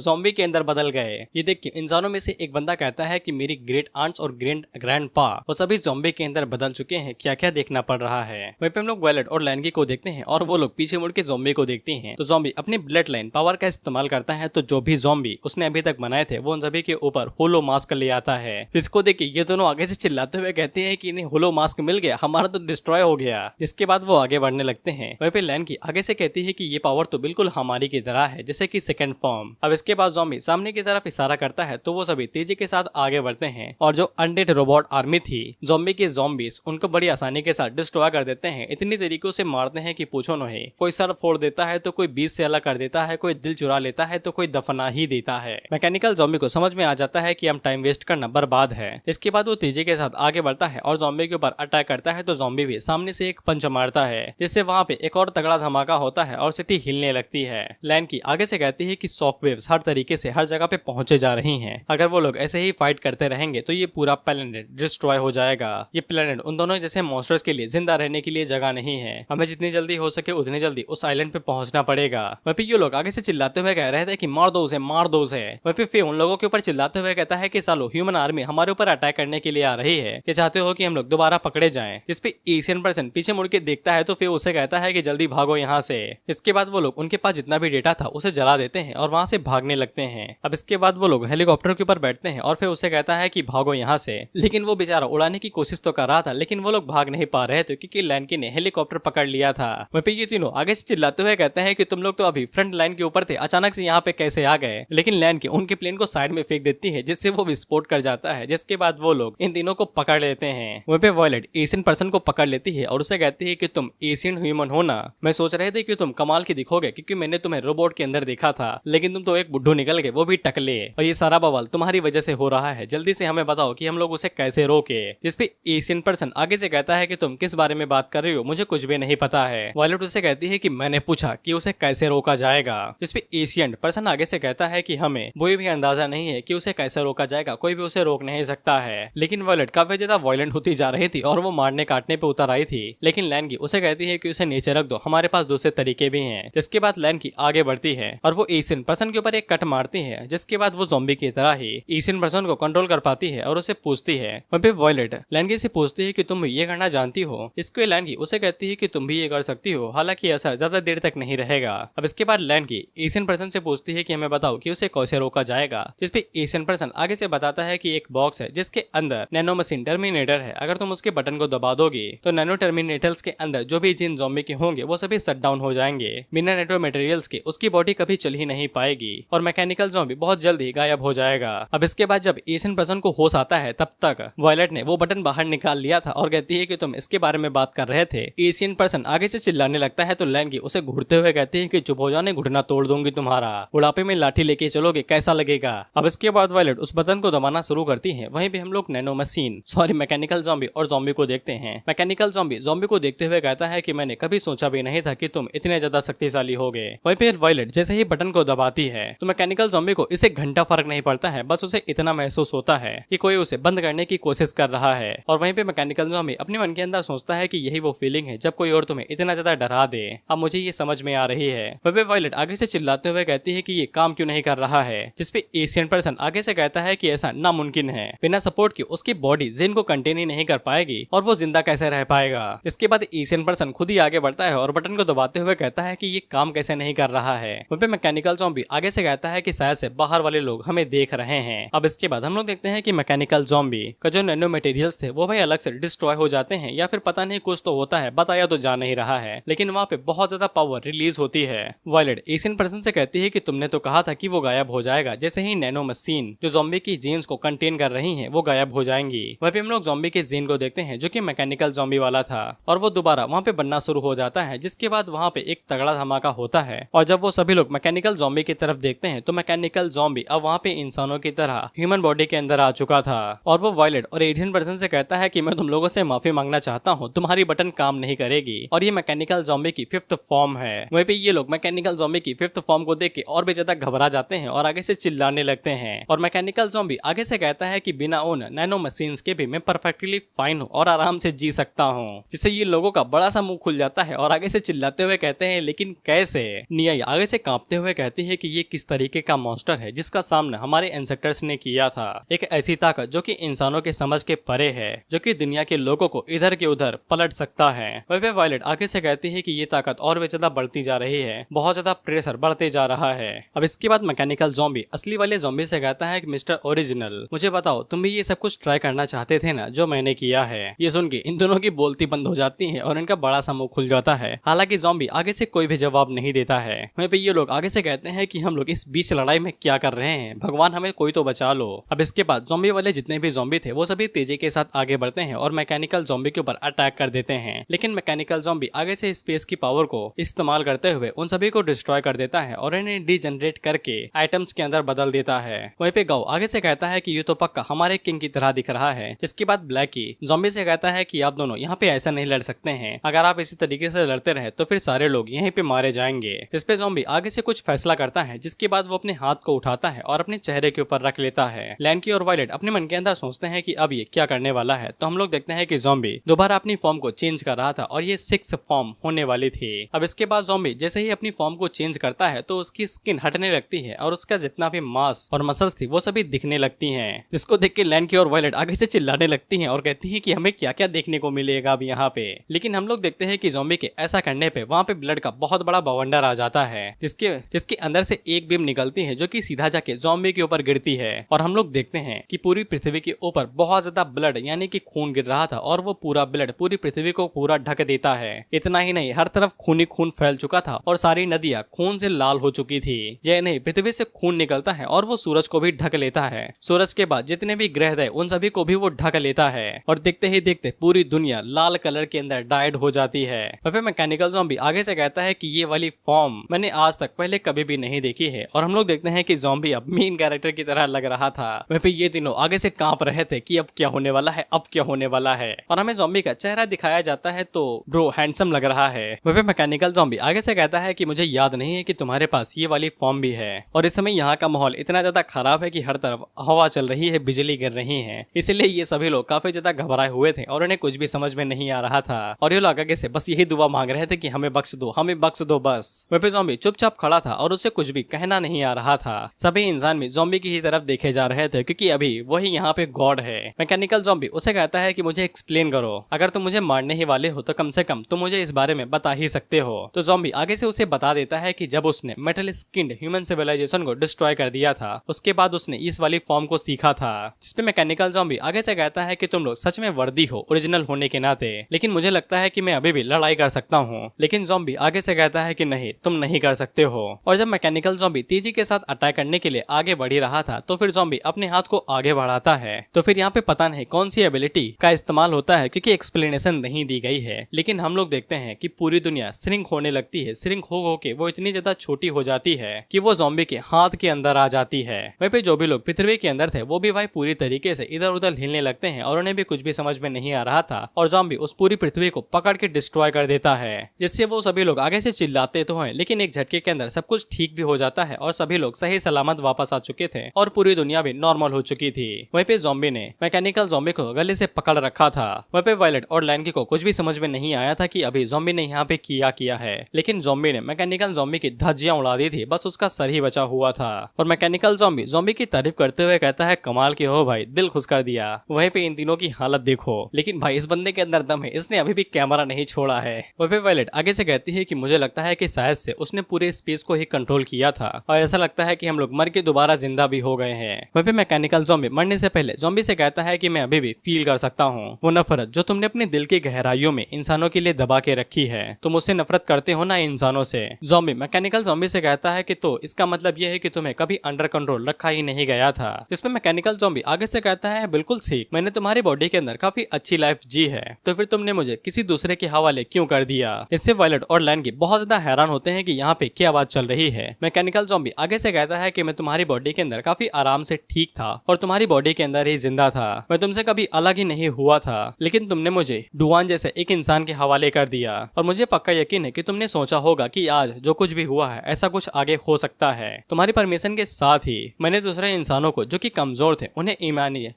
ज़ॉम्बी के अंदर बदल गए। ये देख के इंसानों में से एक बंदा कहता है कि मेरी ग्रेट आंट्स और ग्रैंड पा वो सभी ज़ॉम्बी के अंदर बदल चुके हैं, क्या क्या देखना पड़ रहा है। वहीं पे हम लोग वायलेट और लैनगी को देखते हैं और वो लोग पीछे मुड़ के ज़ॉम्बी को देखती हैं। तो ज़ॉम्बी अपनी ब्लड लाइन पावर का इस्तेमाल करता है, तो जो भी ज़ॉम्बी उसने अभी तक बनाए थे वो उन सभी के ऊपर होलो मास्क ले आता है, जिसको देख के ये दोनों आगे से चिल्लाते हुए कहते हैं कि इन्हें होलो मास्क मिल गया, हमारा तो डिस्ट्रॉय हो गया। जिसके बाद वो आगे बढ़ने लगते हैं। वहीं पे लैनगी आगे से कहती है कि ये पावर तो बिल्कुल हमारी की तरह है, जैसे कि सेकंड फॉर्म। अब इसके बाद ज़ॉम्बी सामने की तरफ इशारा करता है, तो वो सभी तेजी के साथ आगे बढ़ते हैं और जो अनडेड रोबोट आर्मी थी ज़ॉम्बी के ज़ॉम्बीज उनको बड़ी आसानी के साथ डिस्ट्रॉय कर देते हैं। इतनी तरीकों से मारते हैं कि पूछो नहीं। कोई सर फोड़ देता है, तो कोई बीच से अलग कर देता है, कोई दिल चुरा लेता है, तो कोई दफना ही देता है। मैकेनिकल ज़ॉम्बी को समझ में आ जाता है कि हम टाइम वेस्ट करना बर्बाद है। इसके बाद वो तेजी के साथ आगे बढ़ता है और ज़ॉम्बी के ऊपर अटैक करता है, तो ज़ॉम्बी भी सामने से एक पंच मारता है, जिससे वहां पे एक और तगड़ा धमाका होता है और सिटी हिलने लगती है। लैनगी आगे से कहती है कि शॉकवेव्स हर तरीके से हर जगह पे पहुंचे जा रही हैं। अगर वो लोग ऐसे ही फाइट करते रहेंगे तो ये पूरा प्लेनेट डिस्ट्रॉय हो जाएगा। ये प्लेनेट उन दोनों जैसे मॉन्स्टर्स के लिए जिंदा रहने के लिए जगह नहीं है। हमें जितनी जल्दी हो सके उतनी जल्दी उस आइलैंड पे पहुंचना पड़ेगा। वहीं पे ये लोग आगे से चिल्लाते हुए कह रहे थे कि मार दो उसे, मार दो उसे। वहीं पे उन लोगों के ऊपर चिल्लाते हुए कहता है कि सालो ह्यूमन आर्मी हमारे ऊपर अटैक करने के लिए आ रही है, ये चाहते हो कि हम लोग दोबारा पकड़े जाएं। जिस पे एशियन पर्सन पीछे मुड़ के देखता है, तो फिर उसे कहता है कि जल्दी भागो यहाँ से। इसके बाद वो लोग उनके पास जितना भी डेटा था उसे जला देते हैं और वहां से भागने लगते हैं। अब इसके बाद वो लोग हेलीकॉप्टर के ऊपर बैठते हैं और फिर उसे कहता है कि भागो यहाँ से। लेकिन वो बेचारा उड़ाने की कोशिश तो कर रहा था, लेकिन वो लोग भाग नहीं पा रहे थे क्योंकि लैनगी ने हेलीकॉप्टर पकड़ लिया था। वहीं पे ये तीनों आगे से चिल्लाते हुए कहते हैं कि तुम लोग तो अभी फ्रंट लाइन के ऊपर थे, अचानक से यहाँ पे कैसे आ गए। लेकिन लैनगी उनके प्लेन को साइड में फेंक देती है, जिससे वो विस्फोट कर जाता है। जिसके बाद वो लोग इन तीनों को पकड़ लेते हैं। वहीं पे वायलेट एशियन पर्सन को पकड़ लेती है और उसे कहती है कि तुम एशियन ह्यूमन हो ना, मैं सोच रहे थे कि तुम कमाल की दिखोगे क्योंकि मैंने तुम्हें रोबोट के अंदर देखा था, लेकिन तुम तो एक बुड्ढू निकल गए, वो भी टकले, और ये सारा बवाल तुम्हारी वजह से हो रहा है। जल्दी से हमें बताओ कि हम लोग उसे कैसे रोके। जिसपे एशियन पर्सन आगे से कहता है कि तुम किस बारे में बात कर रही हो, मुझे कुछ भी नहीं पता है। वायलेट उसे कहती है कि मैंने पूछा कि उसे कैसे रोका जाएगा। जिसपे एशियन पर्सन आगे से कहता है कि हमें वो भी अंदाजा नहीं है कि उसे कैसे रोका जाएगा, कोई भी उसे रोक नहीं सकता है। लेकिन वायलेट काफी ज्यादा वायलेंट होती जा रही थी और वो मारने काटने पे उतर आई थी। लेकिन लैनगी उसे कहती है कि उसे नीचे रख दो, हमारे पास दूसरे तरीके भी हैं। जिसके बाद लैनगी आगे बढ़ती है और वो एशियन पर्सन के ऊपर एक कट मारती है, जिसके बाद वो ज़ॉम्बी की तरह ही एशियन पर्सन को कंट्रोल कर पाती है और उसे पूछती है। वहीं पे वायलेट लैनगी से पूछती है कि तुम ये करना जानती हो। इसके लैनगी उसे कहती है कि तुम भी ये कर सकती हो, हालांकि असर ज्यादा देर तक नहीं रहेगा। अब इसके बाद लैनगी एशियन पर्सन से पूछती है कि हमें बताओ कि उसे कैसे रोका जाएगा। जिसपे एशियन पर्सन आगे से बताता है कि एक बॉक्स है जिसके अंदर नैनो मशीन टर्मिनेटर है, अगर तुम उसके बटन को दबा दोगे तो नैनो टर्मिनेटर्स के अंदर जो भी जिन ज़ॉम्बी के होंगे वो सभी शट डाउन हो जाएंगे। बिना नेटो मटेरियल्स के उसकी बॉडी कभी चल ही नहीं पाएगी और मैकेनिकल ज़ॉम्बी बहुत जल्द ही गायब हो जाएगा। अब इसके बाद जब एशियन पर्सन को होश आता है, तब तक वायलेट ने वो बटन बाहर निकाल लिया था और कहती है कि तुम इसके बारे में बात कर रहे थे। एशियन पर्सन आगे से चिल्लाने लगता है, तो लैनगी उसे घूरते हुए कहती है कि चुप हो जाने, घुटना तोड़ दूंगी तुम्हारा, बुढ़ापे में लाठी लेके चलोगे, कैसा लगेगा। अब इसके बाद वायलेट उस बटन को दबाना शुरू करती है। वहीं पे हम लोग नैनो मशीन मैकेनिकल ज़ॉम्बी और ज़ॉम्बी को देखते हैं। मैकेनिकल ज़ॉम्बी को देखते हुए कहता है कि मैंने कभी सोचा भी नहीं था कि तुम इतने ज्यादा शक्तिशाली होगे। वहीं पे वायलेट जैसे ही बटन को दबाती है तो मैकेनिकल ज़ॉम्बी को इससे घंटा फर्क नहीं पड़ता है, बस उसे इतना महसूस होता है कि कोई उसे बंद करने की कोशिश कर रहा है। और वहीं पे मैकेनिकल ज़ॉम्बी अपने मन के अंदर सोचता है कि यही वो फीलिंग है जब कोई और तुम्हें इतना ज्यादा डरा दे। अब मुझे ये समझ में आ रही है। वहीं पे वायलेट आगे से चिल्लाते हुए कहती है कि ये काम क्यों नहीं कर रहा है। जिसपे एशियन पर्सन आगे से कहता है कि ऐसा नामुमकिन है, बिना सपोर्ट के उसकी बॉडी जिन को कंटेन ही नहीं कर पाएगी और वो जिंदा कैसे रह पाएगा। इसके बाद एशियन पर्सन खुद ही आगे बढ़ता है और बटन को दबाते हुए कहता है कि ये काम कैसे नहीं कर रहा है। वहीं पे मैकेनिकल ज़ॉम्बी आगे से कहता है कि शायद से बाहर वाले लोग हमें देख रहे हैं। अब इसके बाद हम लोग देखते हैं कि मैकेनिकल ज़ॉम्बी का जो नैनो मटेरियल्स थे वो भाई अलग से डिस्ट्रॉय हो जाते हैं, या फिर पता नहीं कुछ तो होता है, बताया तो जा नहीं रहा है, लेकिन वहाँ पे बहुत ज्यादा पावर रिलीज होती है। वायलेट एशियन पर्सन से कहती है कि तुमने तो कहा था कि वो गायब हो जाएगा जैसे ही नैनो मशीन जो ज़ॉम्बी की जीन्स को कंटेन कर रही है वो गायब हो जाएंगी। वहीं पे हम लोग ज़ॉम्बी के जीन को देखते हैं जो कि मैकेनिकल ज़ॉम्बी वाला था और वो दोबारा वहाँ पे बनना शुरू हो जाता है। जिसके बाद वहाँ पे एक तगड़ा धमाका होता है और जब वो सभी लोग मैकेनिकल ज़ॉम्बी की तरफ देखते हैं तो मैकेनिकल ज़ॉम्बी अब वहाँ पे इंसानों की तरह ह्यूमन बॉडी के अंदर आ चुका था। और वो वायलेट और एशियन पर्सन से कहता है कि मैं तुम लोगों से माफी मांगना चाहता हूँ, तुम्हारी बटन काम नहीं करेगी और ये मैकेनिकल ज़ॉम्बी की 5th फॉर्म है। वहीं पे ये लोग मैकेनिकल ज़ॉम्बी की 5th फॉर्म को देख के और भी ज्यादा घबरा जाते हैं और आगे से चिल्लाने लगते हैं। और मैकेनिकल ज़ॉम्बी आगे से कहता है कि बिना उन नैनो मशीन्स के भी मैं परफेक्टली फाइन हूँ और आराम से जी सकता हूँ। जिससे ये लोगों का बड़ा सा मुंह खुल जाता है और आगे से चिल्लाते हुए कहते हैं लेकिन कैसे। निया एआई आगे से कांपते हुए कहती है कि ये किस तरीके का मॉन्स्टर है जिसका सामना हमारे एंसेस्टर्स ने किया था। एक ऐसी ताकत जो कि इंसानों के समझ के परे है, जो कि दुनिया के लोगों को इधर के उधर पलट सकता है। वहीं पे वायलेट आगे से कहती है कि ये ताकत और भी ज्यादा बढ़ती जा रही है, बहुत ज्यादा प्रेशर बढ़ते जा रहा है। अब इसके बाद मैकेनिकल ज़ॉम्बी असली वाले ज़ॉम्बी से कहता है कि मिस्टर ओरिजिनल, मुझे बताओ तुम भी ये सब कुछ ट्राई करना चाहते थे ना जो मैंने किया है। ये सुन के इन दोनों की बोलती बंद हो जाती है और इनका बड़ा सा मुंह खुल जाता है। हालांकि ज़ॉम्बी आगे से कोई भी जवाब नहीं देता है। वहीं पे ये लोग आगे से कहते हैं कि हम लोग इस बीच लड़ाई में क्या कर रहे हैं, भगवान हमें कोई तो बचा लो। अब इसके बाद ज़ॉम्बी वाले जितने भी ज़ॉम्बी थे वो सभी तेजी के साथ आगे बढ़ते हैं और मैकेनिकल ज़ॉम्बी के ऊपर अटैक कर देते हैं। लेकिन मैकेनिकल ज़ॉम्बी आगे से स्पेस की पावर को इस्तेमाल करते हुए उन सभी को डिस्ट्रॉय कर देता है और इन्हें डीजनरेट करके आइटम्स के अंदर बदल देता है। वहीं पे गाओ आगे से कहता है कि ये तो पक्का हमारे किंग की तरह दिख रहा है। जिसके बाद ब्लैकी ज़ॉम्बी से कहता है कि आप दोनों यहाँ पे ऐसा नहीं लड़ सकते हैं, अगर आप इसी तरीके से लड़ते रहे तो फिर सारे लोग यहीं पे मारे जाएंगे। इस पे ज़ॉम्बी आगे से कुछ फैसला करता है, जिसके बाद वो अपने हाथ को उठाता है और अपने चेहरे के ऊपर रख लेता है। लैंकी और वायलेट अपने मन के अंदर सोचते हैं कि अब ये क्या करने वाला है। तो हम लोग देखते हैं कि ज़ॉम्बी दोबारा अपनी फॉर्म को चेंज कर रहा था और ये 6 फॉर्म होने वाली थी। अब इसके बाद ज़ॉम्बी जैसे ही अपनी फॉर्म को चेंज करता है तो उसकी स्किन हटने लगती है और उसका जितना भी मांस और मसल्स थी वो सभी दिखने लगती हैं, जिसको देख के लैंकी और वायलेट आगे से चिल्लाने लगती हैं और कहती हैं कि हमें क्या क्या देखने को मिलेगा अब यहाँ पे। लेकिन हम लोग देखते हैं कि ज़ॉम्बी के ऐसा करने पे वहाँ पे ब्लड का बहुत बड़ा बवंडर आ जाता है, जिसके अंदर से एक बीम निकलती है जो कि सीधा जाके ज़ॉम्बी के ऊपर गिरती है। और हम लोग देखते हैं कि पूरी पृथ्वी के ऊपर बहुत ज्यादा ब्लड यानी कि खून गिर रहा था और वो पूरा ब्लड पूरी पृथ्वी को पूरा ढक देता है। इतना ही नहीं, हर तरफ खून ही खून फैल चुका था और सारी नदियां खून से लाल हो चुकी थी। यह नहीं, पृथ्वी से खून निकलता है और वो सूरज को भी ढक लेता है। सूरज के बाद जितने भी ग्रह थे उन सभी को भी वो ढक लेता है और देखते ही देखते पूरी दुनिया लाल कलर के अंदर डाइड हो जाती है। वह मैकेनिकल ज़ॉम्बी आगे से कहता है कि ये वाली फॉर्म मैंने आज तक पहले कभी भी नहीं देखी है। और हम लोग देखते हैं कि ज़ॉम्बी अब मेन कैरेक्टर की तरह लग रहा था। वह पे ये तीनों आगे से कांप रहे थे कि अब क्या होने वाला है, अब क्या होने वाला है। और हमें ज़ॉम्बी का चेहरा दिखाया जाता है तो ब्रो हैंडसम लग रहा है। वह पे मैकेनिकल ज़ॉम्बी आगे से कहता है कि मुझे याद नहीं है कि तुम्हारे पास ये वाली फॉर्म भी है और इस समय यहाँ का माहौल इतना ज्यादा खराब है कि हर तरफ हवा चल रही है, बिजली गिर रही है, इसलिए ये सभी लोग काफी ज्यादा घबराए हुए थे और उन्हें कुछ भी समझ में नहीं आ रहा था। और ये लोग आगे से बस यही दुआ मांग रहे थे कि हमें बख्श दो, हमें बख्श दो बस। वह पे ज़ॉम्बी चुपचाप खड़ा था और उसे कुछ भी कहना नहीं आ रहा था। सभी इंसान भी ज़ॉम्बी की ही तरफ देखे जा रहे थे क्योंकि अभी वही यहाँ पे गॉड है। मैकेनिकल ज़ॉम्बी उसे कहता है कि मुझे एक्सप्लेन करो, अगर तुम मुझे मारने ही वाले हो तो कम से कम तुम मुझे इस बारे में बता ही सकते हो। तो ज़ॉम्बी आगे से उसे बता देता है कि जब उसने मेटल स्किन्ड ह्यूमन सिविलाइजेशन को डिस्ट्रॉय कर दिया था उसके बाद उसने इस वाली फॉर्म को सीखा था। जिसपे मैकेनिकल ज़ॉम्बी आगे से कहता है कि तुम लोग सच में वर्दी हो ओरिजिनल होने के नाते, लेकिन मुझे लगता है कि मैं अभी भी लड़ाई कर सकता हूँ। लेकिन ज़ॉम्बी आगे से कहता है कि नहीं, तुम नहीं कर सकते हो। और जब मैकेनिकल ज़ॉम्बी तेजी के साथ अटैक करने के लिए आगे बढ़ रहा था तो फिर ज़ॉम्बी अपने हाथ को आगे बढ़ाता है। तो फिर यहाँ पे पता नहीं कौन सी एबिलिटी का इस्तेमाल होता है क्योंकि एक्सप्लेनेशन नहीं दी गई है। लेकिन हम लोग देखते हैं कि पूरी दुनिया श्रिंक होने लगती है। श्रिंक हो के वो इतनी ज्यादा छोटी हो जाती है कि वो ज़ॉम्बी के हाथ के अंदर आ जाती है। वहीं पे जो भी लोग पृथ्वी के अंदर थे वो भी भाई पूरी तरीके से इधर उधर हिलने लगते हैं और उन्हें भी कुछ भी समझ में नहीं आ रहा था और ज़ॉम्बी उस पूरी पृथ्वी को पकड़ के डिस्ट्रॉय कर देता है, जिससे वो सभी लोग आगे से चिल्लाते तो हैं लेकिन एक झटके के अंदर सब कुछ ठीक भी हो जाता है और सभी लोग सही सलामत वापस आ चुके थे और पूरी दुनिया भी नॉर्मल हो चुकी थी। वहीं पे ज़ॉम्बी ने मैकेनिकल ज़ॉम्बी को गले से पकड़ रखा था। वहीं पे वायलेट और लैंकी को कुछ भी समझ में नहीं आया था कि अभी ज़ॉम्बी ने यहाँ पे किया है, लेकिन ज़ॉम्बी ने मैकेनिकल ज़ॉम्बी की धज्जियां उड़ा दी थी, बस उसका सर ही बचा हुआ था। और मैकेनिकल ज़ॉम्बी की तारीफ करते हुए कहता है कमाल के हो भाई, दिल खुश कर दिया। वहीं पे इन तीनों की हालत देखो, लेकिन भाई इस बंदे के अंदर दम है, इसने अभी भी कैमरा नहीं छोड़ा है। वहीं पे वायलेट आगे से कहती है कि मुझे लगता है कि शायद से उसने पूरे स्पेस को ही कंट्रोल किया था और ऐसा लगता है कि हम लोग मर के दोबारा जिंदा भी हो गए हैं। वहीं पे मैकेनिकल ज़ॉम्बी मरने से पहले ज़ॉम्बी से कहता है कि मैं अभी भी फील कर सकता हूँ वो नफरत जो तुमने अपने दिल की गहराइयों में इंसानों के लिए दबा के रखी है। तुम उससे नफरत करते हो ना इंसानों से। ज़ॉम्बी मैकेनिकल ज़ॉम्बी से कहता है कि तो इसका मतलब यह है कि तुम्हें कभी अंडर कंट्रोल रखा ही नहीं गया था। जिसमें मैकेनिकल ज़ॉम्बी आगे से कहता है बिल्कुल ठीक, मैंने तुम्हारी बॉडी के अंदर काफी अच्छी लाइफ जी है, तो फिर तुमने मुझे किसी दूसरे के हवाले क्यों कर दिया। इससे वायलेट और लैंकी बहुत ज्यादा हैरान होते हैं कि यहाँ पे क्या बात चल रही है। मैकेनिकल ज़ॉम्बी आगे से कहता है कि मैं तुम्हारी बॉडी के अंदर काफी आराम से ठीक था और तुम्हारी बॉडी के अंदर ही जिंदा था, मैं तुमसे कभी अलग ही नहीं हुआ था, लेकिन तुमने मुझे डुआन जैसे एक इंसान के हवाले कर दिया और मुझे पक्का यकीन है कि तुमने सोचा होगा कि आज जो कुछ भी हुआ है ऐसा कुछ आगे हो सकता है। तुम्हारी परमिशन के साथ ही मैंने दूसरे इंसानों को जो कि कमजोर थे उन्हें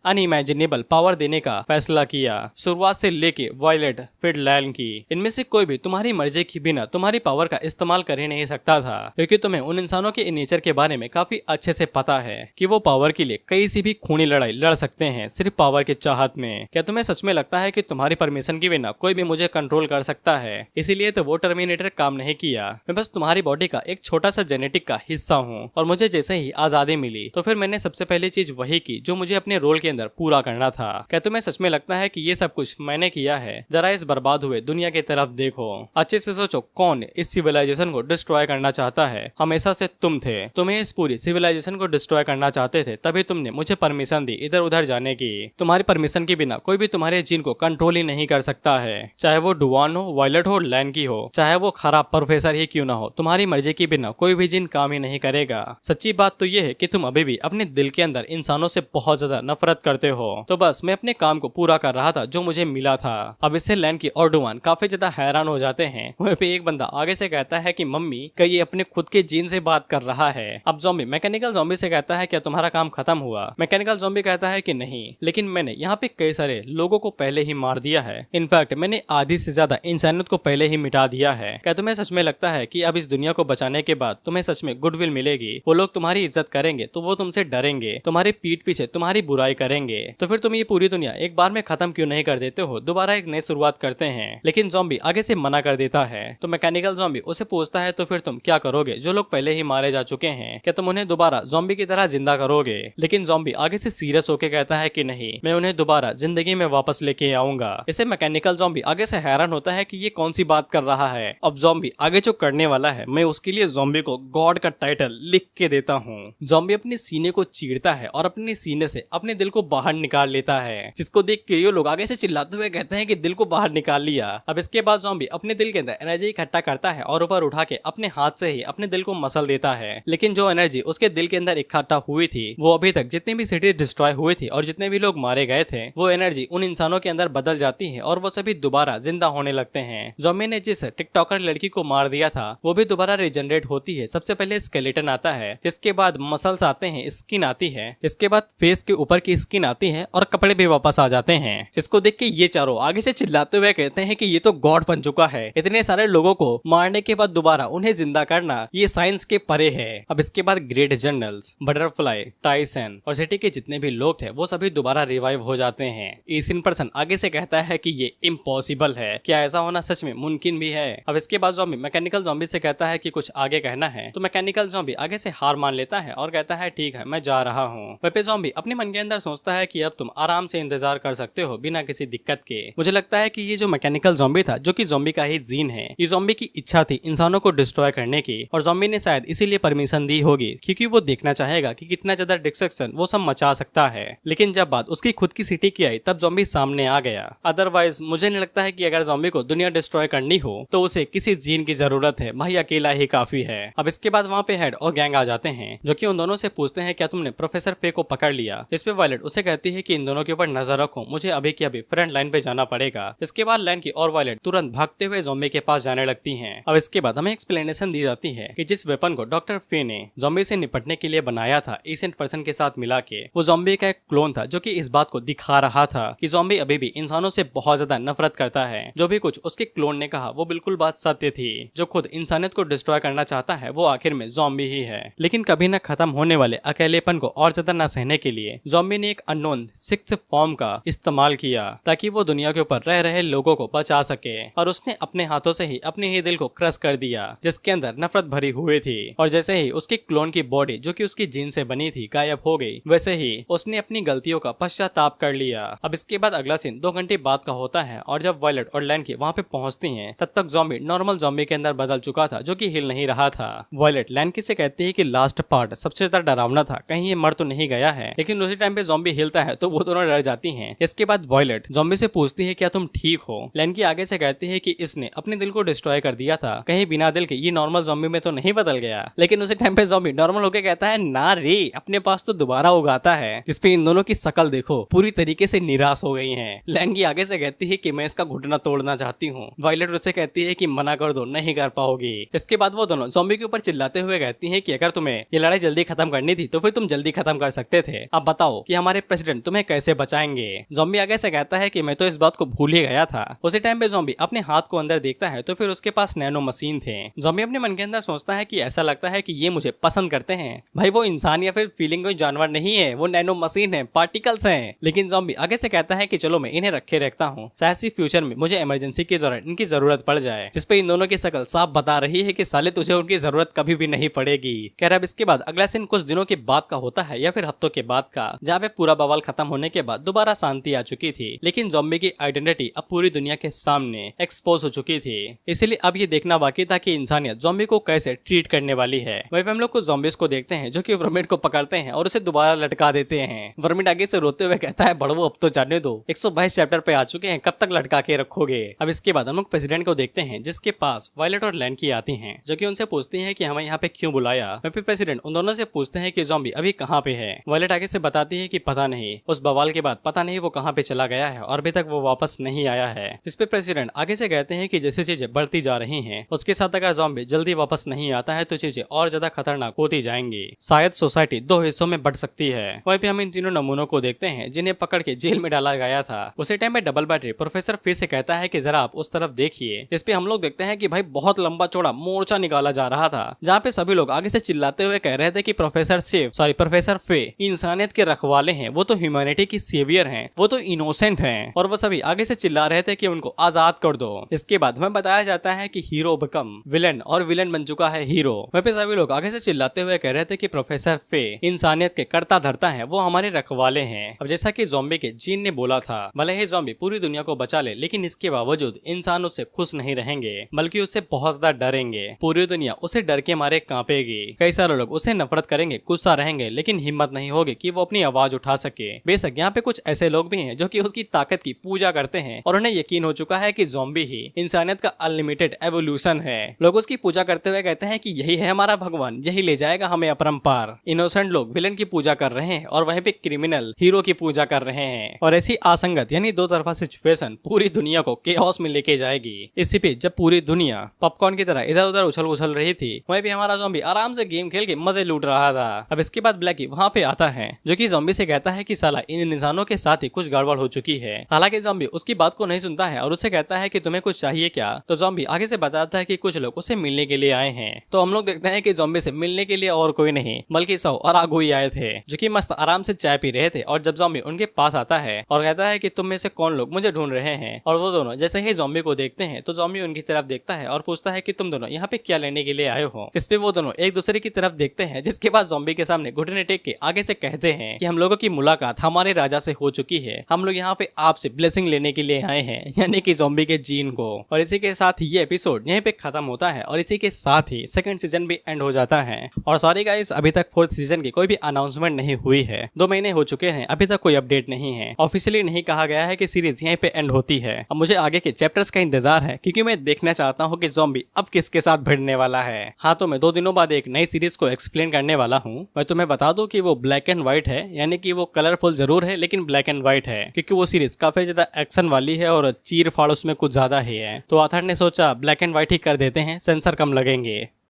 अनइमेजिनेबल पावर देने का फैसला किया। शुरुआत से लेके वायलेट फिर लैंकी, इनमें से कोई भी तुम्हारी मर्जी के बिना तुम्हारी पावर का इस्तेमाल कर ही नहीं सकता था, क्योंकि तुम्हें उन इंसानों के नेचर के बारे में काफी अच्छे से पता है कि वो पावर के लिए कई सी भी खूनी लड़ाई लड़ सकते हैं सिर्फ पावर की चाहत में। क्या तुम्हें सच में लगता है कि तुम्हारी परमिशन के बिना कोई भी मुझे कंट्रोल कर सकता है? इसीलिए तो वो टर्मिनेटर काम नहीं किया। मैं बस तुम्हारी बॉडी का एक छोटा सा जेनेटिक का हिस्सा हूँ, और मुझे जैसे ही आजादी मिली तो फिर मैंने सबसे पहली चीज वही की जो मुझे अपने रोल के अंदर पूरा करना था। क्या तुम्हें सच में लगता है कि ये सब कुछ मैंने किया है? जरा इस बर्बाद हुए दुनिया की तरफ देखो, अच्छे से सोचो, कौन इस सिविलाइजेशन को डिस्ट्रॉय करना चाहता है? हमेशा से तुम थे। तुम्हें इस पूरी सिविलाइजेशन को डिस्ट्रॉय करना चाहते थे, तभी तुमने मुझे परमिशन दी इधर उधर जाने की। तुम्हारी परमिशन के बिना कोई भी तुम्हारे जीन को कंट्रोल ही नहीं कर सकता है, चाहे वो डुवान हो, वायलेट हो, लैन की हो, चाहे वो खराब प्रोफेसर ही क्यों ना हो। तुम्हारी मर्जी के बिना कोई भी जीन काम ही नहीं करेगा। सच्ची बात तो ये है कि तुम अभी भी अपने दिल के अंदर इंसानों से बहुत ज्यादा नफरत करते हो। तो बस मैं अपने काम को पूरा कर रहा था जो मुझे मिला था। अब इससे लैन की और डुवान काफी ज्यादा हैरान हो जाते हैं। वहीं पे एक बंदा आगे से कहता है कि मम्मी, क्या ये अपने खुद के जीन से बात कर रहा है? अब ज़ॉम्बी मैकेनिकल ज़ॉम्बी से कहता है क्या तुम्हारा काम खत्म हुआ? मैकेनिकल ज़ॉम्बी कहता है कि नहीं, लेकिन मैंने यहाँ पे कई सारे लोगों को पहले ही मार दिया है। इनफैक्ट मैंने आधी से ज्यादा इंसानियत को पहले ही मिटा दिया है। क्या तुम्हें सच में लगता है कि अब इस दुनिया को बचाने के बाद तुम्हें सच में गुडविल मिलेगी? वो लोग तुम्हारी इज्जत करेंगे तो वो तुमसे डरेंगे, तुम्हारी पीठ पीछे तुम्हारी बुराई करेंगे। तो फिर तुम ये पूरी दुनिया एक बार में खत्म क्यों नहीं कर देते हो? दोबारा एक नई शुरुआत करते हैं। लेकिन ज़ॉम्बी आगे से मना कर देता है। तो मैकेनिकल ज़ॉम्बी उसे पूछता है तो फिर तुम क्या करोगे? जो लोग पहले ही मारे जा चुके हैं, क्या तुम उन्हें दोबारा ज़ॉम्बी की तरह जिंदा करोगे? लेकिन ज़ॉम्बी आगे से सीरियस होकर कहता है कि नहीं, मैं उन्हें दोबारा जिंदगी में वापस लेके आऊंगा। इसे मैकेनिकल ज़ॉम्बी आगे से हैरान होता है कि ये कौन सी बात कर रहा है। अब ज़ॉम्बी आगे जो करने वाला है, मैं उसके लिए ज़ॉम्बी को गॉड का टाइटल लिख के देता हूँ। ज़ॉम्बी अपने सीने को चीरता है और अपने सीने से अपने दिल को बाहर निकाल लेता है, जिसको देख के ये लोग आगे से चिल्लाते हुए कहते हैं कि दिल को बाहर निकाल लिया। अब इसके बाद ज़ॉम्बी अपने दिल के अंदर एनर्जी इकट्ठा करता है और ऊपर उठा के अपने हाथ से ही अपने दिल को मसल देता है। लेकिन जो एनर्जी उसके दिल के अंदर इकट्ठा हुई थी, वो अभी तक जितनी भी सिटीज डिस्ट्रॉय हुई थी और जितने भी लोग मारे गए थे, वो एनर्जी उन इंसानों के अंदर बदल जाती है और वो सभी दोबारा जिंदा होने लगते हैं। ज़ॉम्बी ने जिस टिकटॉकर लड़की को मार दिया था, वो भी दोबारा रिजनरेट होती है। सबसे पहले स्केलेटन आता है, जिसके बाद मसल्स आते हैं, स्किन आती है, जिसके बाद फेस के ऊपर की स्किन आती है और कपड़े भी वापस आ जाते हैं। जिसको देख के ये चारों आगे से चिल्लाते हुए कहते हैं कि ये तो गॉड बन चुका है। इतने सारे लोगों को मारने के बाद दोबारा उन्हें जिंदा करना, ये साइंस के परे है। अब इसके बाद ग्रेट जनरल्स, बटरफ्लाई, टाइसन और सिटी के जितने भी लोग थे, वो सभी दोबारा रिवाइव हो जाते हैं। एशियन पर्सन आगे से कहता है कि ये इम्पॉसिबल है, क्या ऐसा होना सच में मुमकिन भी है? अब इसके बाद ज़ॉम्बी मैकेनिकल ज़ॉम्बी से कहता है कि कुछ आगे कहना है। तो मैकेनिकल ज़ॉम्बी आगे से हार मान लेता है और कहता है ठीक है, मैं जा रहा हूँ। वहीं पे ज़ॉम्बी अपने मन के अंदर सोचता है कि अब तुम आराम से इंतजार कर सकते हो बिना किसी दिक्कत के। मुझे लगता है कि ये जो मैकेनिकल ज़ॉम्बी था, जो कि ज़ॉम्बी का ही जीन है, ये ज़ॉम्बी की इच्छा थी इंसानों को डिस्ट्रॉय करने की, और ज़ॉम्बी ने शायद इसीलिए परमिशन दी होगी क्योंकि वो देखना चाहेगा कि कितना ज्यादा डिस्ट्रक्शन वो सब मचा सकता है। लेकिन जब बात उसकी खुद की सिटी की आई, तब ज़ॉम्बी सामने आ गया। अदरवाइज मुझे नहीं लगता है कि अगर ज़ॉम्बी को दुनिया डिस्ट्रॉय करनी हो तो उसे किसी जीन की जरूरत है, भाई अकेला ही काफी है। अब इसके बाद वहाँ पे हेड और गैंग आ जाते हैं, जो कि उन दोनों से पूछते हैं क्या तुमने प्रोफेसर फे को पकड़ लिया? इस पे वायलेट उसे कहती है कि इन दोनों के ऊपर नजर रखो, मुझे अभी के अभी फ्रंट लाइन पे जाना पड़ेगा। इसके बाद लैन की और वायलेट तुरंत भागते हुए ज़ॉम्बी के पास जाने लगती हैं। अब इसके बाद हमें एक्सप्लेनेशन दी जाती है कि जिस वेपन को डॉक्टर फे ने ज़ॉम्बी से निपटने के लिए बनाया था एशियंट पर्सन के साथ मिला के, वो ज़ॉम्बी का एक क्लोन था, जो कि इस बात को दिखा रहा था कि ज़ॉम्बी अभी भी इंसानों से बहुत ज्यादा नफरत करता है। जो भी कुछ उसके क्लोन ने कहा वो बिल्कुल बात सत्य थी। जो खुद इंसानियत को डिस्ट्रॉय करना चाहता है, वो आखिर में ज़ॉम्बी ही है। लेकिन कभी न खत्म होने वाले अकेलेपन को और ज्यादा न सहने के लिए ज़ॉम्बी ने एक अननोन सिक्स्थ फॉर्म का इस्तेमाल किया, ताकि वो दुनिया के ऊपर रह रहे लोगों को बचा सके। और उसने अपने हाथों से ही अपने ही दिल को क्रश कर दिया, जिसके अंदर नफरत भरी हुई थी। और जैसे ही उसकी क्लोन की बॉडी, जो कि उसकी जीन से बनी थी, गायब हो गई, वैसे ही उसने अपनी गलतियों का पश्चाताप कर लिया। अब इसके बाद अगला सीन 2 घंटे बाद का होता है, और जब वायलेट और लैन की वहाँ पे पहुंचती हैं, तब तक ज़ॉम्बी नॉर्मल ज़ॉम्बी के अंदर बदल चुका था, जो कि हिल नहीं रहा था। वायलेट लैन की से कहती है कि लास्ट पार्ट सबसे ज्यादा डरावना था, कहीं ये मर तो नहीं गया है। लेकिन उसी टाइम पे ज़ॉम्बी हिलता है तो वो दोनों डर जाती हैं। इसके बाद वायलेट ज़ॉम्बी से पूछती है क्या तुम ठीक हो? लैन की आगे से कहती है कि इसने अपने दिल को डिस्ट्रॉय कर दिया था, कहीं बिना दिल के ये नॉर्मल ज़ॉम्बी में तो नहीं बदल गया। लेकिन उसी टाइम पे ज़ॉम्बी नॉर्मल होकर कहता है ना रे, अपने पास तो दोबारा उगाता है। जिसपे इन दोनों की शकल देखो, पूरी तरीके से निराश हो गई है। लैन की आगे से कहती है कि मैं इसका घुटना तोड़ना चाहती हूँ। वायलेट उससे कहती है कि मना कर दो, नहीं कर पाओगी। इसके बाद वो दोनों ज़ॉम्बी के ऊपर चिल्लाते हुए कहती हैं कि अगर तुम्हें ये लड़ाई जल्दी खत्म करनी थी तो फिर तुम जल्दी खत्म कर सकते थे। अब बताओ कि हमारे प्रेसिडेंट तुम्हें कैसे बचाएंगे? ज़ॉम्बी आगे से कहता है कि मैं तो इस बात को भूल ही गया था। उसी टाइम पे ज़ॉम्बी अपने हाथ को अंदर देखता है तो फिर उसके पास नैनो मशीन थे, ज़ॉम्बी अपने मन के अंदर सोचता है कि ऐसा लगता है कि ये मुझे पसंद करते हैं। भाई वो इंसान या फिर फीलिंग कोई जानवर नहीं है, वो नैनो मशीन है, पार्टिकल्स हैं। लेकिन ज़ॉम्बी आगे से कहता है कि चलो मैं इन्हें रखे रखता हूँ, शायद फ्यूचर में मुझे इमरजेंसी के दौरान इनकी जरूरत पड़ जाए। जिस पे इन दोनों की शकल साफ बता रही है कि साले तुझे उनकी जरूरत कभी भी नहीं पड़ेगी। कह रहा अब इसके बाद अगला सीन कुछ दिनों के बाद का होता है या फिर हफ्तों के बाद का, जहाँ पे पूरा बवाल खत्म होने के बाद दोबारा शांति आ चुकी थी। लेकिन ज़ॉम्बी की आइडेंटिटी अब पूरी दुनिया के सामने एक्सपोज हो चुकी थी। इसलिए अब ये देखना बाकी था कि इंसानियत ज़ॉम्बी को कैसे ट्रीट करने वाली है। वहीं पे हम लोग कुछ ज़ॉम्बीज को देखते हैं जो कि वर्मिट को पकड़ते हैं और उसे दोबारा लटका देते हैं। वर्मिट आगे से रोते हुए कहता है बड़वो अब तो जाने दो, 122 चैप्टर पे आ चुके हैं, कब तक लटका के रखोगे। अब इसके बाद हम लोग प्रेसिडेंट को देखते हैं जिसके पास वायलेट और लैंकी आती हैं, जो कि उनसे पूछती हैं कि हमें यहाँ पे क्यों बुलाया। वहीं पे प्रेसिडेंट उन दोनों से पूछते हैं कि ज़ॉम्बी अभी कहाँ पे है। वायलेट आगे से बताती है कि पता नहीं, उस बवाल के बाद पता नहीं वो कहाँ पे चला गया है और अभी तक वो वापस नहीं आया है। जिस पे प्रेसिडेंट आगे से कहते हैं कि जैसे चीजें बढ़ती जा रही हैं, उसके साथ अगर ज़ॉम्बी जल्दी वापस नहीं आता है तो चीजें और ज्यादा खतरनाक होती जाएंगी। शायद सोसाइटी 2 हिस्सों में बढ़ सकती है। वहीं पे हम इन तीनों नमूनों को देखते हैं जिन्हें पकड़ के जेल में डाला गया था। उसी टाइम में डबल बैटरी प्रोफेसर फिर से कहता है कि जरा आप उस तरफ देखिए। इस पे हम लोग देखते हैं कि भाई बहुत लंबा चौड़ा मोर्चा निकाला जा रहा था, जहाँ पे सभी लोग आगे से चिल्लाते हुए कह रहे थे कि प्रोफेसर फे इंसानियत के रखवाले हैं, वो तो ह्यूमैनिटी की सेवियर हैं, वो तो इनोसेंट हैं, और वो सभी आगे से चिल्ला रहे थे कि उनको आजाद कर दो। इसके बाद हमें बताया जाता है कि हीरो बिकम विलन और विलन बन चुका है हीरो। वहीं पे सभी लोग आगे से चिल्लाते हुए कह रहे थे कि प्रोफेसर फे इंसानियत के कर्ता धर्ता है, वो हमारे रखवाले हैं। अब जैसा कि ज़ॉम्बी के जीन ने बोला था, भले ही ज़ॉम्बी पूरी दुनिया को बचा ले, लेकिन इसके बावजूद इंसान उससे खुश नहीं रहेंगे, बल्कि उससे बहुत ज्यादा डरेंगे। पूरी दुनिया उसे डर के मारे कांपेगी। कई सारे लोग उसे नफरत करेंगे, गुस्सा रहेंगे, लेकिन हिम्मत नहीं होगी कि वो अपनी आवाज उठा सके। बेशक यहाँ पे कुछ ऐसे लोग भी हैं जो कि उसकी ताकत की पूजा करते हैं और उन्हें यकीन हो चुका है कि ज़ॉम्बी ही इंसानियत का अनलिमिटेड एवोल्यूशन है। लोग उसकी पूजा करते हुए कहते हैं कि यही है हमारा भगवान, यही ले जाएगा हमें अपरंपार। इनोसेंट लोग विलन की पूजा कर रहे हैं और वहीं पे क्रिमिनल हीरो की पूजा कर रहे हैं, और ऐसी असंगत यानी दो तरफा सिचुएशन पूरी दुनिया को केओस में लेके जाएगी। इसी पे जब पूरी दुनिया पॉपकॉर्न की तरह इधर उधर उछल उछल रही थी, वहीं पे हमारा ज़ॉम्बी आराम से गेम खेल के मजे लूट रहा था। अब इसके बाद ब्लैकी वहाँ पे आता है, जो कि ज़ॉम्बी से कहता है कि साला इन इंसानों के साथ ही कुछ गड़बड़ हो चुकी है। हालांकि ज़ॉम्बी उसकी बात को नहीं सुनता है और उससे कहता है कि तुम्हें कुछ चाहिए क्या। तो ज़ॉम्बी आगे से बताता है कि कुछ लोग उससे मिलने के लिए आए हैं। तो हम लोग देखते हैं कि ज़ॉम्बी से मिलने के लिए और कोई नहीं बल्कि सौ और आगू ही आए थे, जो कि मस्त आराम से चाय पी रहे थे। और जब ज़ॉम्बी उनके पास आता है और कहता है कि तुम में से कौन लोग मुझे ढूंढ रहे हैं, और वो दोनों जैसे ही ज़ॉम्बी को देखते हैं तो ज़ॉम्बी उनकी तरफ देखता है और पूछता है कि तुम दोनों यहाँ पे क्या लेने के लिए आए हो। इस पे वो दोनों एक दूसरे की तरफ देखते हैं, जिसके बाद ज़ॉम्बी के सामने घुटने टेक के आगे से कहते हैं कि हम लोगों की मुलाकात हमारे राजा से हो चुकी है, हम लोग यहाँ पे आपसे ब्लेसिंग लेने के लिए आए हैं, यानी कि ज़ॉम्बी के जीन को। और इसी के साथ ये एपिसोड यहीं पे खत्म होता है और इसी के साथ ही सेकंड सीजन भी एंड हो जाता है। और सॉरी गाइस, अभी तक 4th सीजन की कोई भी अनाउंसमेंट नहीं हुई है, 2 महीने हो चुके हैं, अभी तक कोई अपडेट नहीं है। ऑफिशियली नहीं कहा गया है कि सीरीज यहीं पे एंड होती है। अब मुझे आगे के चैप्टर्स का इंतजार है, क्योंकि मैं देखना चाहता हूँ कि ज़ॉम्बी अब किसके साथ भिड़ने वाला है। हाँ, तो मैं 2 दिनों बाद एक नई सीरीज को एक्सप्लेन करने वाला हूँ। मैं तुम्हें बता दूं कि वो ब्लैक एंड व्हाइट है, यानी कि वो कलरफुल जरूर है लेकिन ब्लैक एंड व्हाइट है, क्योंकि वो सीरीज काफी ज्यादा एक्शन वाली है और चीर फाड़ उसमें कुछ ज्यादा ही है। तो ऑथर ने सोचा ब्लैक एंड व्हाइट ही कर देते हैं, सेंसर कम लगेंगे।